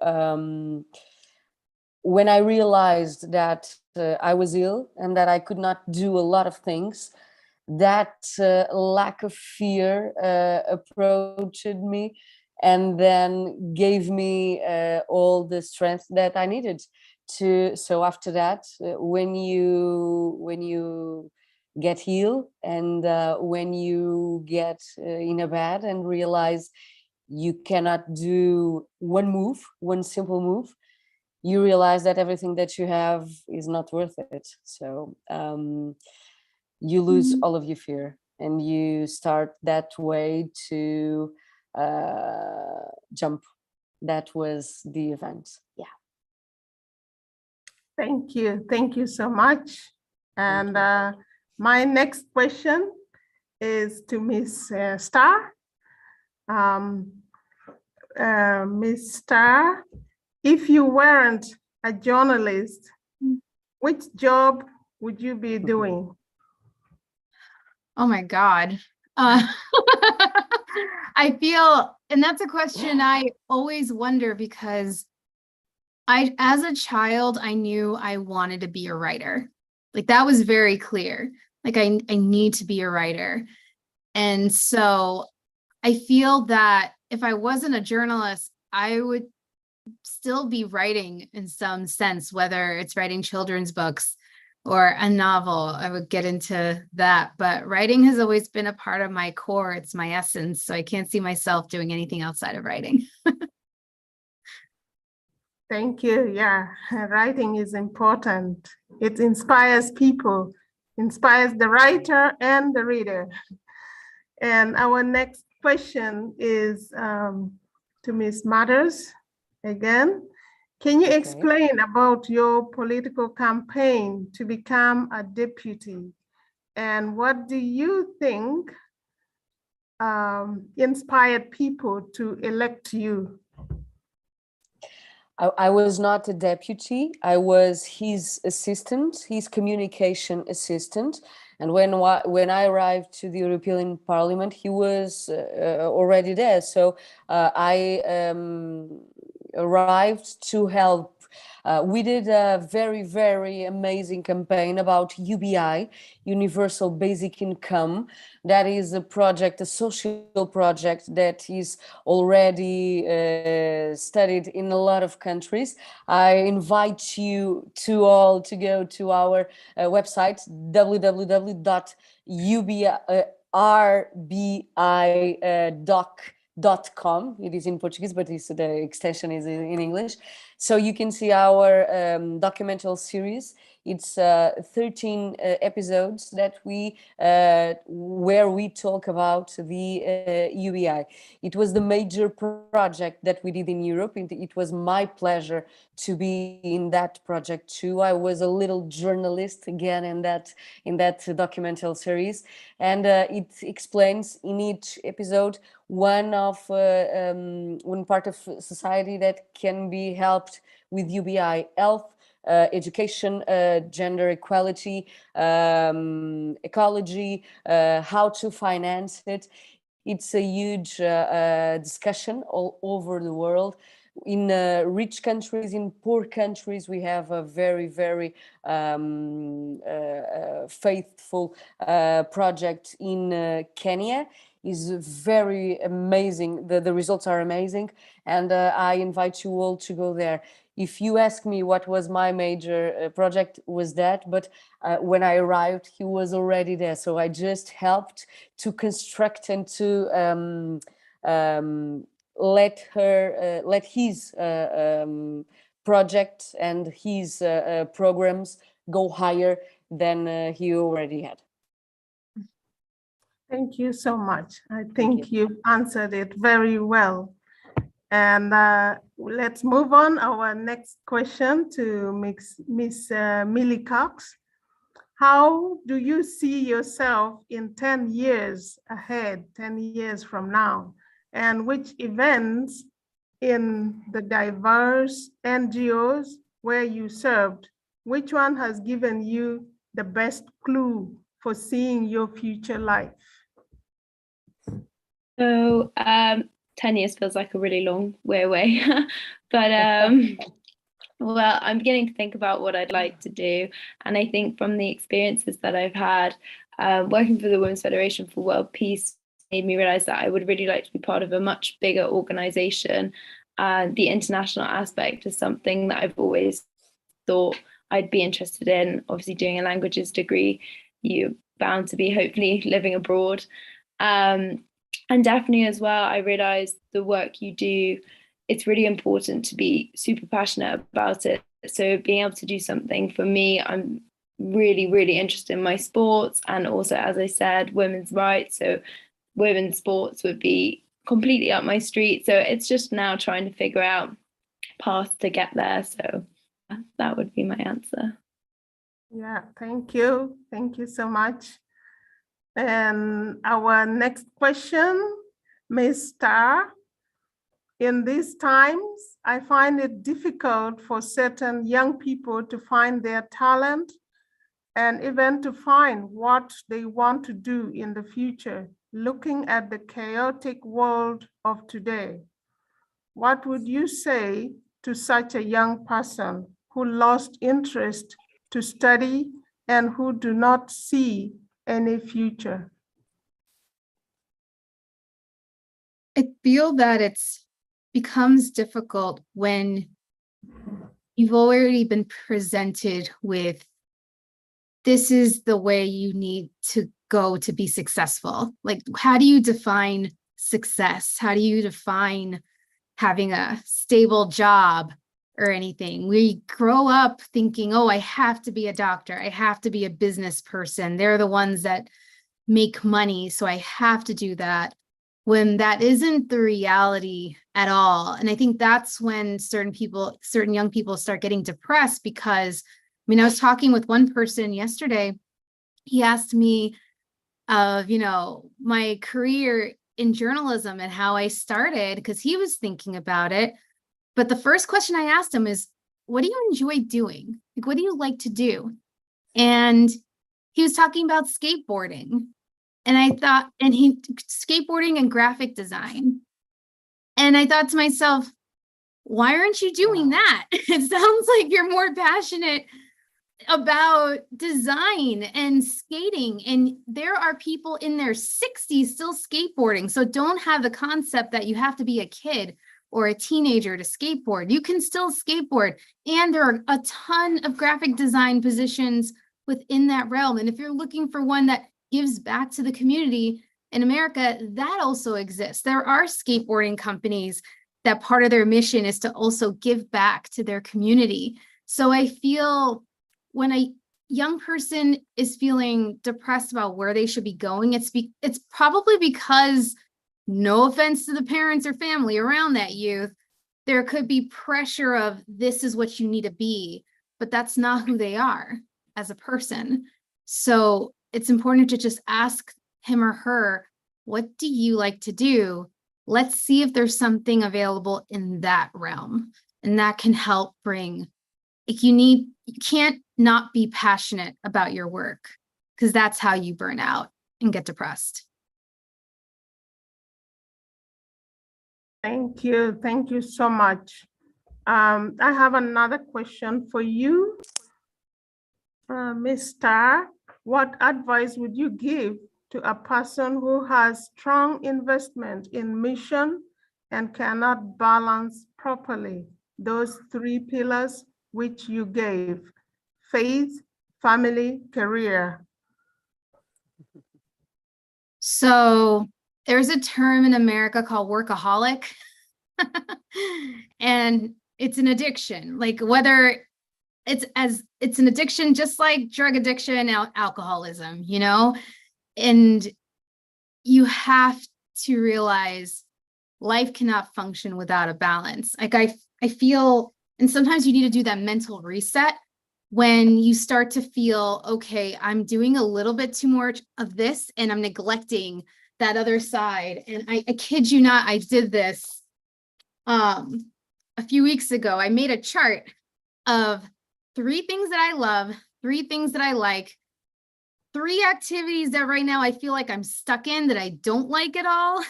when I realized that I was ill and that I could not do a lot of things, that lack of fear approached me and then gave me all the strength that I needed to. So after that, when you get ill and when you get in a bed and realize you cannot do one simple move, you realize that everything that you have is not worth it. So you lose all of your fear and you start that way to jump. That was the event. Yeah.
Thank you so much. And my next question is to Miss Starr. Miss Starr, if you weren't a journalist, which job would you be doing?
Oh my God. I feel, and that's a question I always wonder, because as a child, I knew I wanted to be a writer. Like, that was very clear. Like, I need to be a writer. And so I feel that if I wasn't a journalist, I would still be writing in some sense, whether it's writing children's books or a novel. I would get into that. But writing has always been a part of my core. It's my essence. So I can't see myself doing anything outside of writing.
Thank you. Yeah, writing is important. It inspires people, inspires the writer and the reader. And our next question is to Ms. Matos again. Can you explain about your political campaign to become a deputy? And what do you think inspired people to elect you?
I was not a deputy. I was his assistant, his communication assistant. And when I arrived to the European Parliament, he was already there. So I arrived to help. We did a very, very amazing campaign about UBI, Universal Basic Income. That is a project, a social project that is already studied in a lot of countries. I invite you to all to go to our website, www.rbi.com. It is in Portuguese, but the extension is in English. So you can see our documental series. It's 13 episodes that where we talk about the UBI. It was the major project that we did in Europe. It was my pleasure to be in that project too. I was a little journalist again in that documental series, and it explains in each episode one part of society that can be helped with UBI: health, education, gender equality, ecology, how to finance it. It's a huge discussion all over the world. In rich countries, in poor countries, we have a very, very faithful project in Kenya. Is very amazing. The results are amazing, and I invite you all to go there. If you ask me what was my major project, was that, but when I arrived, he was already there. So I just helped to construct and to let his project and his programs go higher than he already had.
Thank you so much. I think you've answered it very well. And let's move on. Our next question to Miss Millie Cox. How do you see yourself in 10 years ahead, 10 years from now? And which events in the diverse NGOs where you served, which one has given you the best clue for seeing your future life?
So 10 years feels like a really long way away, but Well, I'm beginning to think about what I'd like to do. And I think from the experiences that I've had, working for the Women's Federation for World Peace made me realize that I would really like to be part of a much bigger organization. The international aspect is something that I've always thought I'd be interested in. Obviously, doing a languages degree, you're bound to be hopefully living abroad. And definitely as well, I realized the work you do, it's really important to be super passionate about it. So being able to do something for me, I'm really, really interested in my sports, and also, as I said, women's rights. So women's sports would be completely up my street. So it's just now trying to figure out paths to get there. So that would be my answer.
Yeah, thank you. Thank you so much. And our next question, Ms. Starr. In these times, I find it difficult for certain young people to find their talent and even to find what they want to do in the future, looking at the chaotic world of today. What would you say to such a young person who lost interest to study and who do not see any future?
I feel that it's becomes difficult when you've already been presented with, this is the way you need to go to be successful. Like, how do you define success? How do you define having a stable job or anything? We grow up thinking, oh, I have to be a doctor. I have to be a business person. They're the ones that make money, so I have to do that, when that isn't the reality at all. And I think that's when certain young people start getting depressed, because, I mean, I was talking with one person yesterday. He asked me of, my career in journalism and how I started, because he was thinking about it. But the first question I asked him is, what do you enjoy doing? Like, what do you like to do? And he was talking about skateboarding. And I thought, skateboarding and graphic design. And I thought to myself, why aren't you doing that? It sounds like you're more passionate about design and skating. And there are people in their 60s still skateboarding. So don't have the concept that you have to be a kid or a teenager to skateboard. You can still skateboard. And there are a ton of graphic design positions within that realm. And if you're looking for one that gives back to the community in America, that also exists. There are skateboarding companies that part of their mission is to also give back to their community. So I feel when a young person is feeling depressed about where they should be going, it's probably because, no offense to the parents or family around that youth, there could be pressure of, this is what you need to be, but that's not who they are as a person. So it's important to just ask him or her, what do you like to do? Let's see if there's something available in that realm. And that can help bring, you can't not be passionate about your work, because that's how you burn out and get depressed.
Thank you. Thank you so much. I have another question for you, Ms. Starr. What advice would you give to a person who has strong investment in mission and cannot balance properly those three pillars which you gave: faith, family, career?
So there's a term in America called workaholic, and it's an addiction. Like, whether it's an addiction, just like drug addiction, alcoholism, and you have to realize life cannot function without a balance. Like, I feel, and sometimes you need to do that mental reset when you start to feel, okay, I'm doing a little bit too much of this and I'm neglecting that other side. And I kid you not, I did this a few weeks ago. I made a chart of 3 things that I love, 3 things that I like, 3 activities that right now I feel like I'm stuck in that I don't like at all.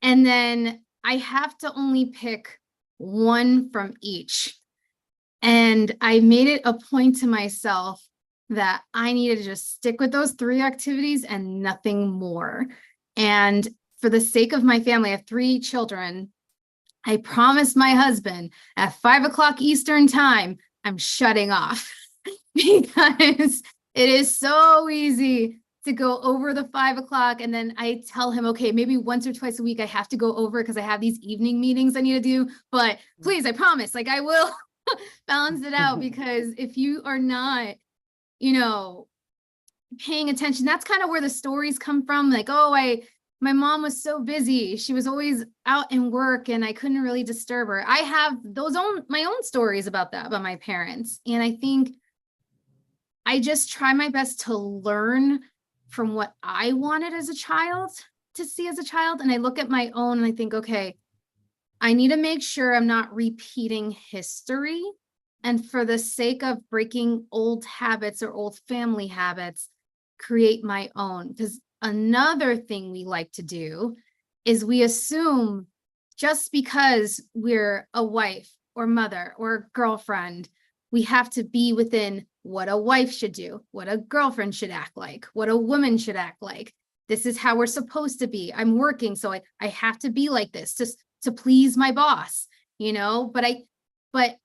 And then I have to only pick 1 from each. And I made it a point to myself that I needed to just stick with those 3 activities and nothing more. And for the sake of my family, I have 3 children. I promised my husband at 5 o'clock Eastern time, I'm shutting off because it is so easy to go over the 5 o'clock. And then I tell him, okay, maybe once or twice a week, I have to go over because I have these evening meetings I need to do, but please, I promise, like I will balance it out, because if you are not, you know, paying attention, that's kind of where the stories come from. Like, oh, my mom was so busy. She was always out in work and I couldn't really disturb her. I have my own stories about that, about my parents. And I think I just try my best to learn from what I wanted as a child to see as a child. And I look at my own and I think, okay, I need to make sure I'm not repeating history. And for the sake of breaking old habits or old family habits, create my own. Because another thing we like to do is we assume just because we're a wife or mother or girlfriend, we have to be within what a wife should do, what a girlfriend should act like, what a woman should act like. This is how we're supposed to be. I'm working, so I have to be like this just to please my boss, you know, but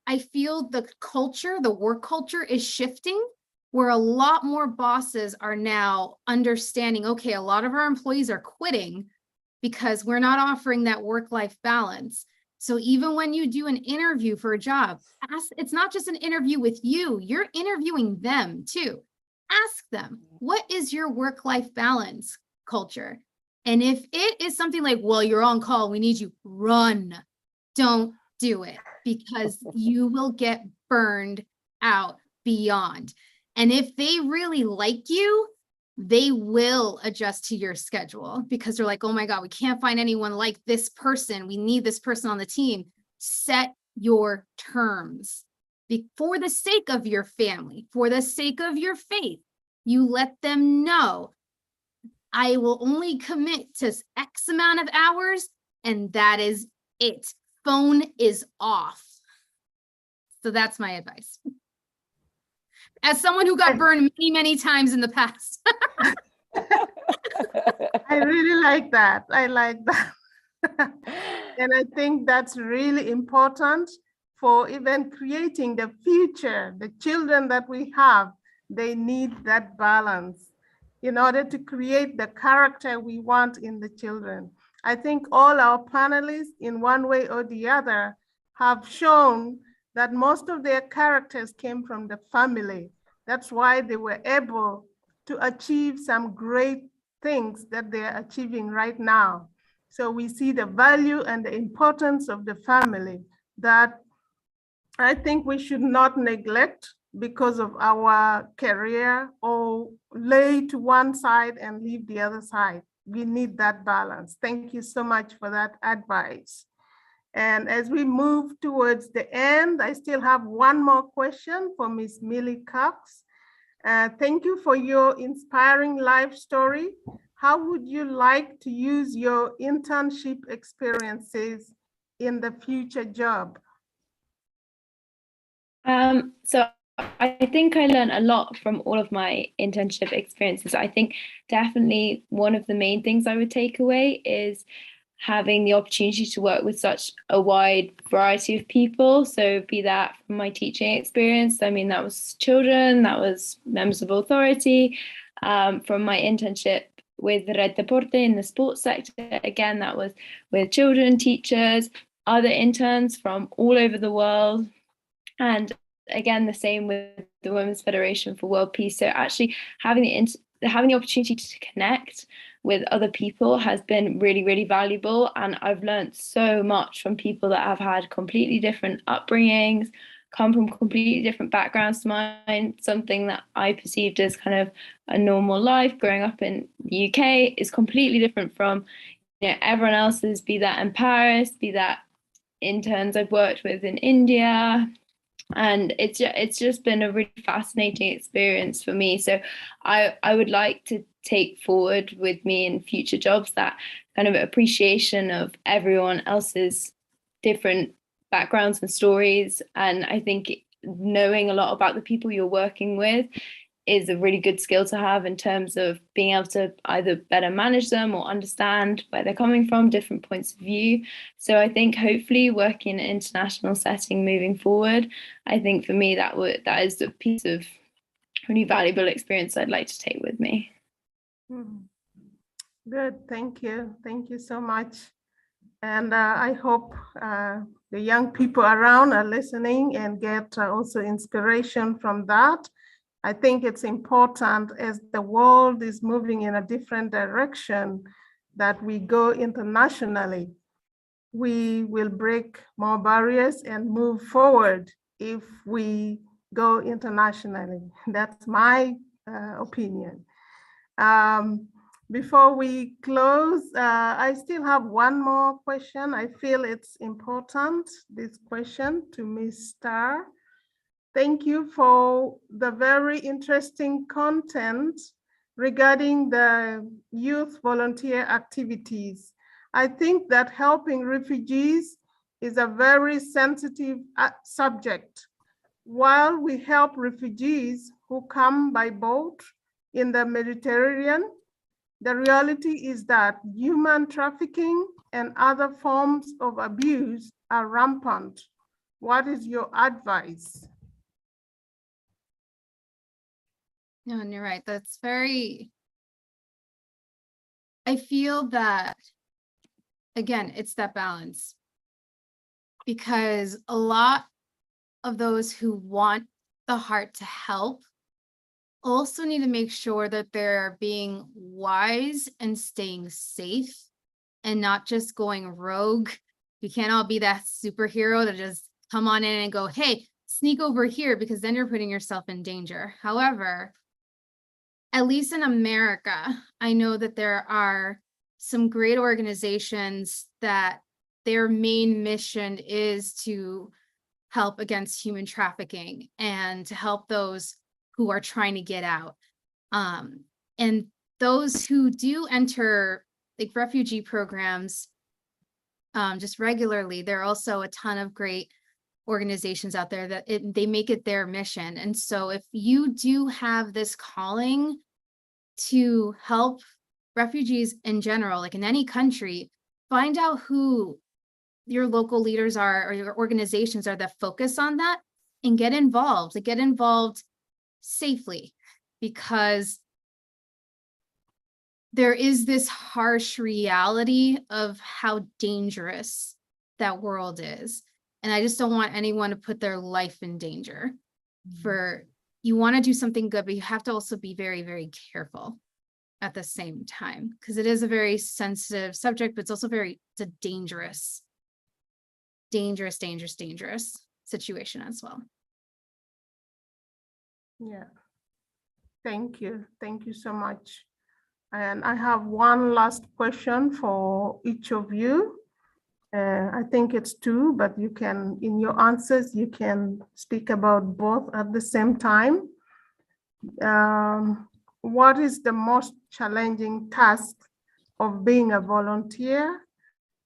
I feel the culture, the work culture is shifting, where a lot more bosses are now understanding, okay, a lot of our employees are quitting because we're not offering that work-life balance. So even when you do an interview for a job, it's not just an interview with you, you're interviewing them too. Ask them, what is your work-life balance culture? And if it is something like, well, you're on call, we need you, run. Don't do it, because you will get burned out beyond. And if they really like you, they will adjust to your schedule, because they're like, oh my God, we can't find anyone like this person. We need this person on the team. Set your terms for the sake of your family, for the sake of your faith. You let them know, I will only commit to X amount of hours, and that is it. Phone is off. So that's my advice. As someone who got burned many, many times in the past.
I really like that. I like that. And I think that's really important for even creating the future. The children that we have, they need that balance in order to create the character we want in the children. I think all our panelists, in one way or the other, have shown that most of their characters came from the family. That's why they were able to achieve some great things that they're achieving right now. So we see the value and the importance of the family that I think we should not neglect because of our career or lay to one side and leave the other side. We need that balance. Thank you so much for that advice. And as we move towards the end, I still have one more question for Ms. Millie Cox. Thank you for your inspiring life story. How would you like to use your internship experiences in the future job?
So I think I learned a lot from all of my internship experiences. I think definitely one of the main things I would take away is having the opportunity to work with such a wide variety of people. So be that from my teaching experience, I mean, that was children, that was members of authority, from my internship with Red Deporte in the sports sector, again, that was with children, teachers, other interns from all over the world. And again, the same with the Women's Federation for World Peace. So actually having the opportunity to connect with other people has been really, really valuable. And I've learned so much from people that have had completely different upbringings, come from completely different backgrounds to mine. Something that I perceived as kind of a normal life growing up in the UK is completely different from, you know, everyone else's, be that in Paris, be that interns I've worked with in India. And it's just been a really fascinating experience for me. So I would like to take forward with me in future jobs that kind of appreciation of everyone else's different backgrounds and stories. And I think knowing a lot about the people you're working with is a really good skill to have in terms of being able to either better manage them or understand where they're coming from, different points of view. So I think hopefully working in an international setting moving forward, I think for me that is a piece of really valuable experience I'd like to take with me.
Good, thank you. Thank you so much. And I hope the young people around are listening and get also inspiration from that. I think it's important as the world is moving in a different direction that we go internationally. We will break more barriers and move forward if we go internationally. That's my opinion. Before we close, I still have one more question. I feel it's important, this question to Ms. Starr. Thank you for the very interesting content regarding the youth volunteer activities. I think that helping refugees is a very sensitive subject. While we help refugees who come by boat in the Mediterranean, the reality is that human trafficking and other forms of abuse are rampant. What is your advice?
No, and you're right. That's very, I feel that, again, it's that balance. Because a lot of those who want the heart to help also need to make sure that they're being wise and staying safe and not just going rogue. You can't all be that superhero to just come on in and go, hey, sneak over here, because then you're putting yourself in danger. However, at least in America, I know that there are some great organizations that their main mission is to help against human trafficking and to help those who are trying to get out. And those who do enter like refugee programs just regularly, there are also a ton of great organizations out there that they make it their mission. And so if you do have this calling to help refugees in general, like in any country, find out who your local leaders are or your organizations are that focus on that and get involved. Like, get involved safely, because there is this harsh reality of how dangerous that world is. And I just don't want anyone to put their life in danger. You want to do something good, but you have to also be very, very careful at the same time, because it is a very sensitive subject, but it's a dangerous situation as well.
Yeah, thank you. Thank you so much. And I have one last question for each of you. I think it's two, but you can, in your answers, you can speak about both at the same time. What is the most challenging task of being a volunteer,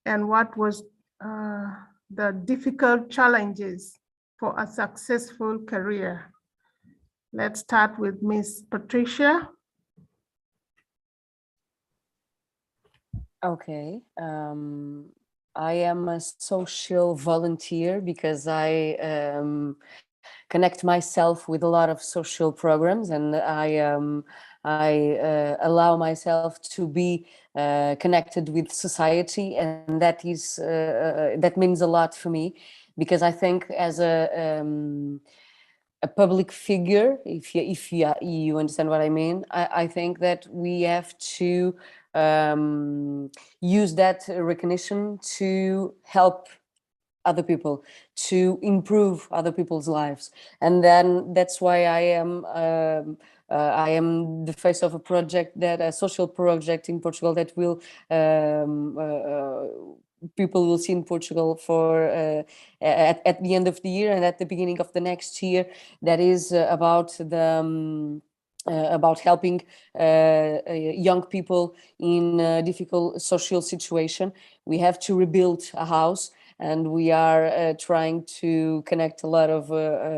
and what was the difficult challenges for a successful career? Let's start with Miss Patricia.
Okay. I am a social volunteer because I connect myself with a lot of social programs, and I allow myself to be connected with society, and that is that means a lot for me, because I think as a public figure, if you understand what I mean, I think that we have to use that recognition to help other people, to improve other people's lives. And then that's why I am the face of a social project in Portugal that will people will see in Portugal for at the end of the year and at the beginning of the next year. That is about helping young people in a difficult social situation. We have to rebuild a house, and we are trying to connect a lot of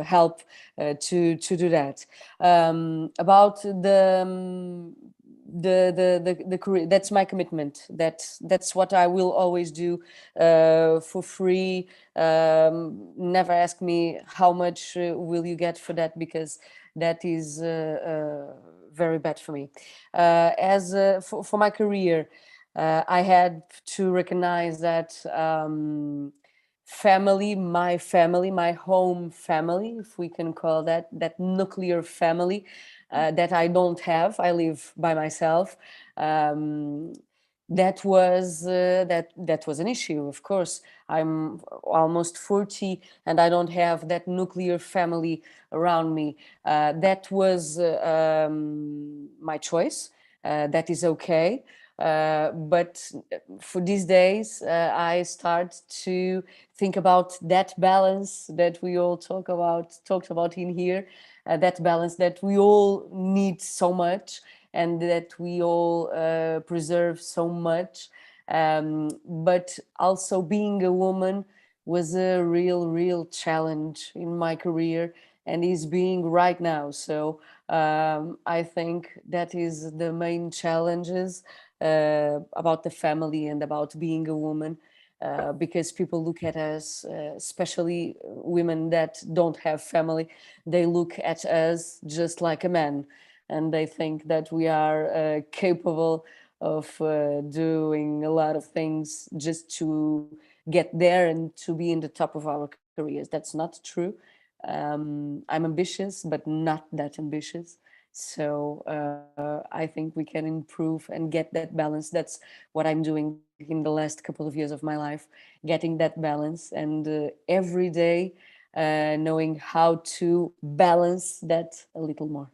help to do that. About the career, that's my commitment. That's what I will always do for free. Never ask me how much will you get for that, because that is very bad for me. For my career, I had to recognize that family, my home family, if we can call that nuclear family, that I don't have. I live by myself. That was an issue. Of course, I'm almost 40 and I don't have that nuclear family around me. That was my choice. That is okay. But for these days, I start to think about that balance that we all talked about in here, that balance that we all need so much and that we all preserve so much. But also being a woman was a real challenge in my career, and is being right now. So I think that is the main challenges about the family and about being a woman, because people look at us, especially women that don't have family, they look at us just like a man, and they think that we are capable of doing a lot of things just to get there and to be in the top of our careers. That's not true. I'm ambitious, but not that ambitious. So I think we can improve and get that balance. That's what I'm doing in the last couple of years of my life, getting that balance, and every day knowing how to balance that a little more.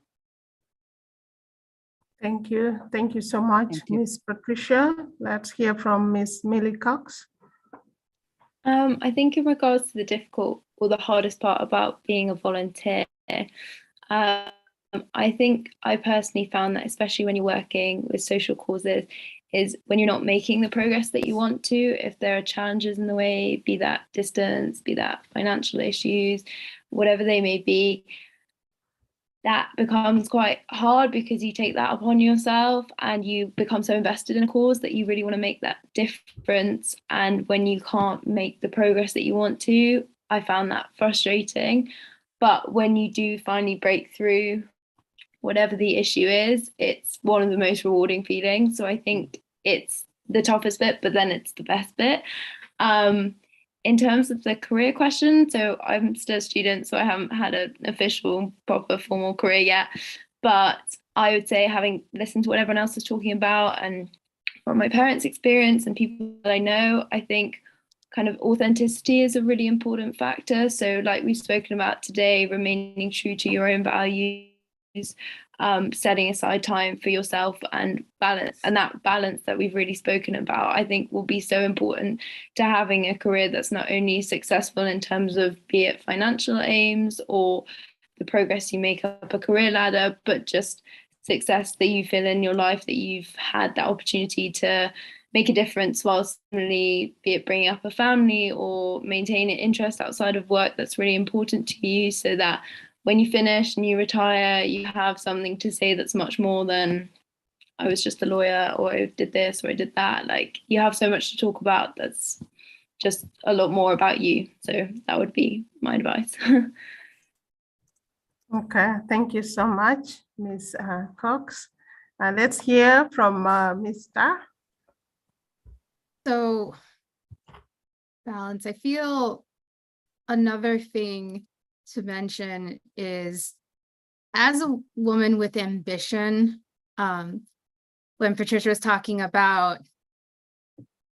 Thank you. Thank you so much, Ms. Patricia. Let's hear from Ms. Millie Cox.
I think in regards to the difficult or the hardest part about being a volunteer, I think I personally found that, especially when you're working with social causes, is when you're not making the progress that you want to, if there are challenges in the way, be that distance, be that financial issues, whatever they may be, that becomes quite hard because you take that upon yourself and you become so invested in a cause that you really want to make that difference. And when you can't make the progress that you want to, I found that frustrating. But when you do finally break through whatever the issue is, it's one of the most rewarding feelings. So I think it's the toughest bit, but then it's the best bit. In terms of the career question, so I'm still a student, so I haven't had an official, proper, formal career yet. But I would say, having listened to what everyone else is talking about and from my parents' experience and people that I know, I think kind of authenticity is a really important factor. So like we've spoken about today, remaining true to your own values, setting aside time for yourself and balance, and that balance that we've really spoken about, I think will be so important to having a career that's not only successful in terms of be it financial aims or the progress you make up a career ladder, but just success that you feel in your life, that you've had that opportunity to make a difference whilst similarly, be it bringing up a family or maintaining interest outside of work that's really important to you, so that when you finish and you retire, you have something to say that's much more than I was just a lawyer, or I did this, or I did that. Like, you have so much to talk about that's just a lot more about you. So that would be my advice.
Okay, thank you so much, Ms. Cox. Let's hear from Ms. Starr.
So, balance. I feel another thing to mention is, as a woman with ambition, when Patricia was talking about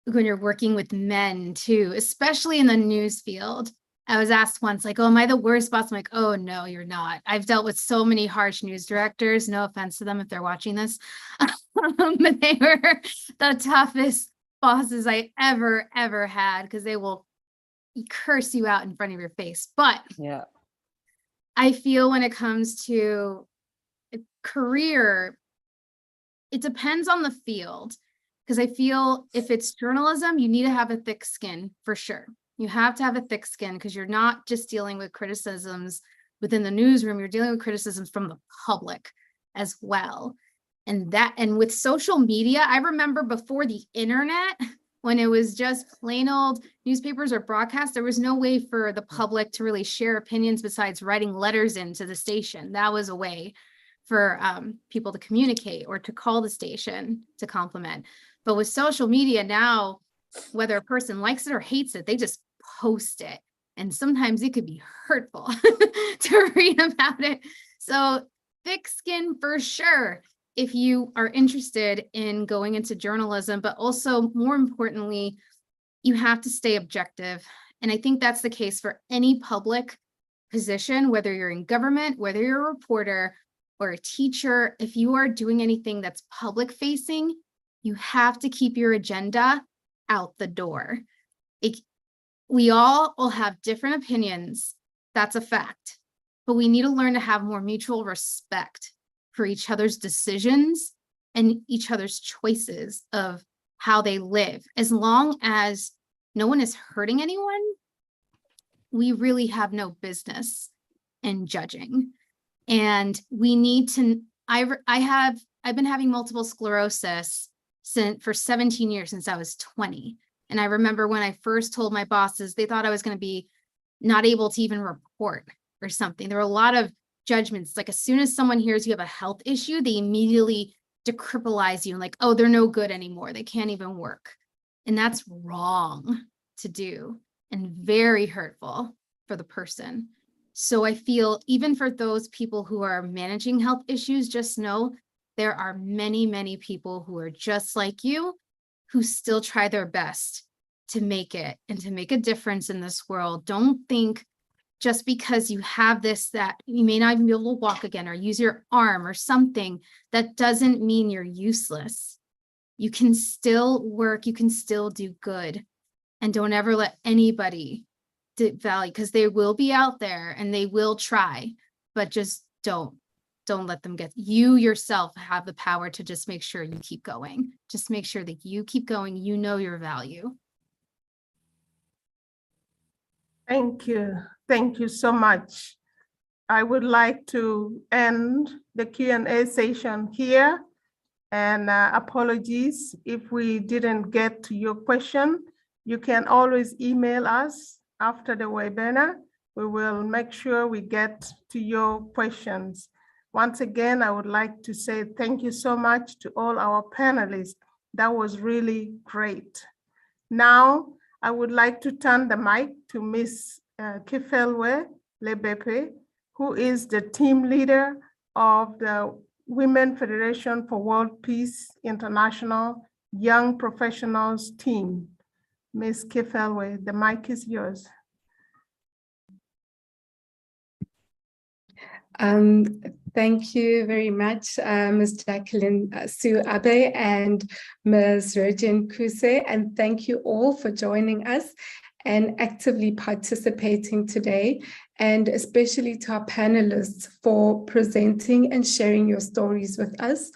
when you're working with men too, especially in the news field, I was asked once, like, oh, am I the worst boss? I'm like, oh, no, you're not. I've dealt with so many harsh news directors, no offense to them if they're watching this, but they were the toughest bosses I ever had, because they will curse you out in front of your face. But
yeah,
I feel when it comes to a career, it depends on the field, because I feel if it's journalism, you need to have a thick skin for sure. You have to have a thick skin because you're not just dealing with criticisms within the newsroom, you're dealing with criticisms from the public as well. And with social media, I remember before the internet, when it was just plain old newspapers or broadcasts, there was no way for the public to really share opinions besides writing letters into the station. That was a way for people to communicate or to call the station to compliment. But with social media now, whether a person likes it or hates it, they just post it. And sometimes it could be hurtful to read about it. So thick skin for sure if you are interested in going into journalism, but also more importantly, you have to stay objective. And I think that's the case for any public position, whether you're in government, whether you're a reporter or a teacher. If you are doing anything that's public facing, you have to keep your agenda out the door. We all will have different opinions. That's a fact. But we need to learn to have more mutual respect for each other's decisions and each other's choices of how they live. As long as no one is hurting anyone, we really have no business in judging. And we need to, I've been having multiple sclerosis for 17 years, since I was 20. And I remember when I first told my bosses, they thought I was going to be not able to even report or something. There were a lot of judgments. Like as soon as someone hears you have a health issue, they immediately decriminalize you and like, oh, they're no good anymore. They can't even work. And that's wrong to do and very hurtful for the person. So I feel even for those people who are managing health issues, just know there are many, many people who are just like you, who still try their best to make it and to make a difference in this world. Don't think just because you have this, that you may not even be able to walk again or use your arm or something, that doesn't mean you're useless. You can still work, you can still do good. And don't ever let anybody devalue, because they will be out there and they will try, but just don't let them get, you yourself have the power to just make sure you keep going. Just make sure that you keep going, you know your value.
Thank you. Thank you so much. I would like to end the Q&A session here. And apologies if we didn't get to your question. You can always email us after the webinar. We will make sure we get to your questions. Once again, I would like to say thank you so much to all our panelists. That was really great. Now, I would like to turn the mic to Ms. Kefilwe Lebepe, who is the team leader of the Women Federation for World Peace International Young Professionals team. Ms. Kefilwe, the mic is yours.
Thank you very much, Ms. Jacqueline Sue Aber and Ms. Ryeojin Kuse, and thank you all for joining us and actively participating today, and especially to our panelists for presenting and sharing your stories with us.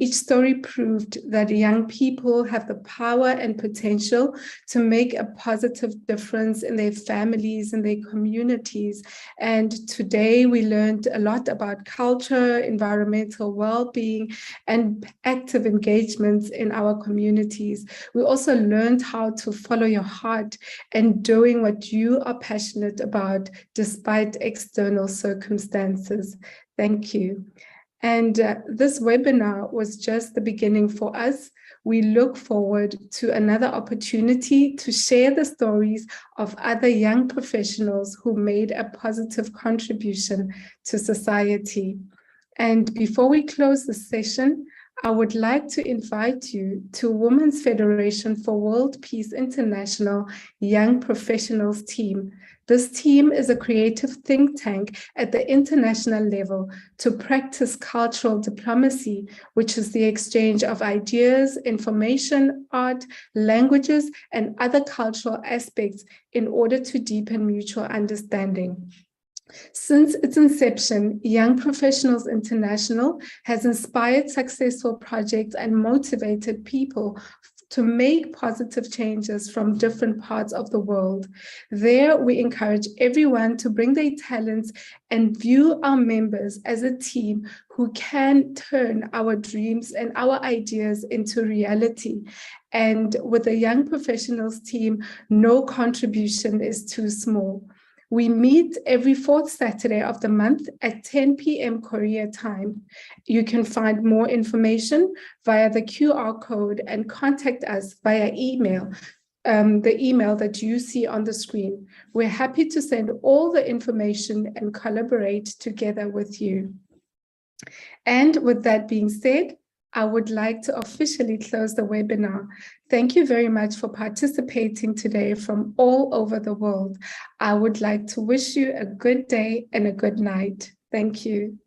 Each story proved that young people have the power and potential to make a positive difference in their families and their communities. And today we learned a lot about culture, environmental well-being, and active engagements in our communities. We also learned how to follow your heart and doing what you are passionate about despite external circumstances. Thank you. And this webinar was just the beginning for us. We look forward to another opportunity to share the stories of other young professionals who made a positive contribution to society. And before we close the session, I would like to invite you to Women's Federation for World Peace International Young Professionals team. This team is a creative think tank at the international level to practice cultural diplomacy, which is the exchange of ideas, information, art, languages, and other cultural aspects in order to deepen mutual understanding. Since its inception, Young Professionals International has inspired successful projects and motivated people to make positive changes from different parts of the world. There, we encourage everyone to bring their talents and view our members as a team who can turn our dreams and our ideas into reality. And with the Young Professionals team, no contribution is too small. We meet every fourth Saturday of the month at 10 p.m. Korea time. You can find more information via the QR code and contact us via email, the email that you see on the screen. We're happy to send all the information and collaborate together with you. And with that being said, I would like to officially close the webinar. Thank you very much for participating today from all over the world. I would like to wish you a good day and a good night. Thank you.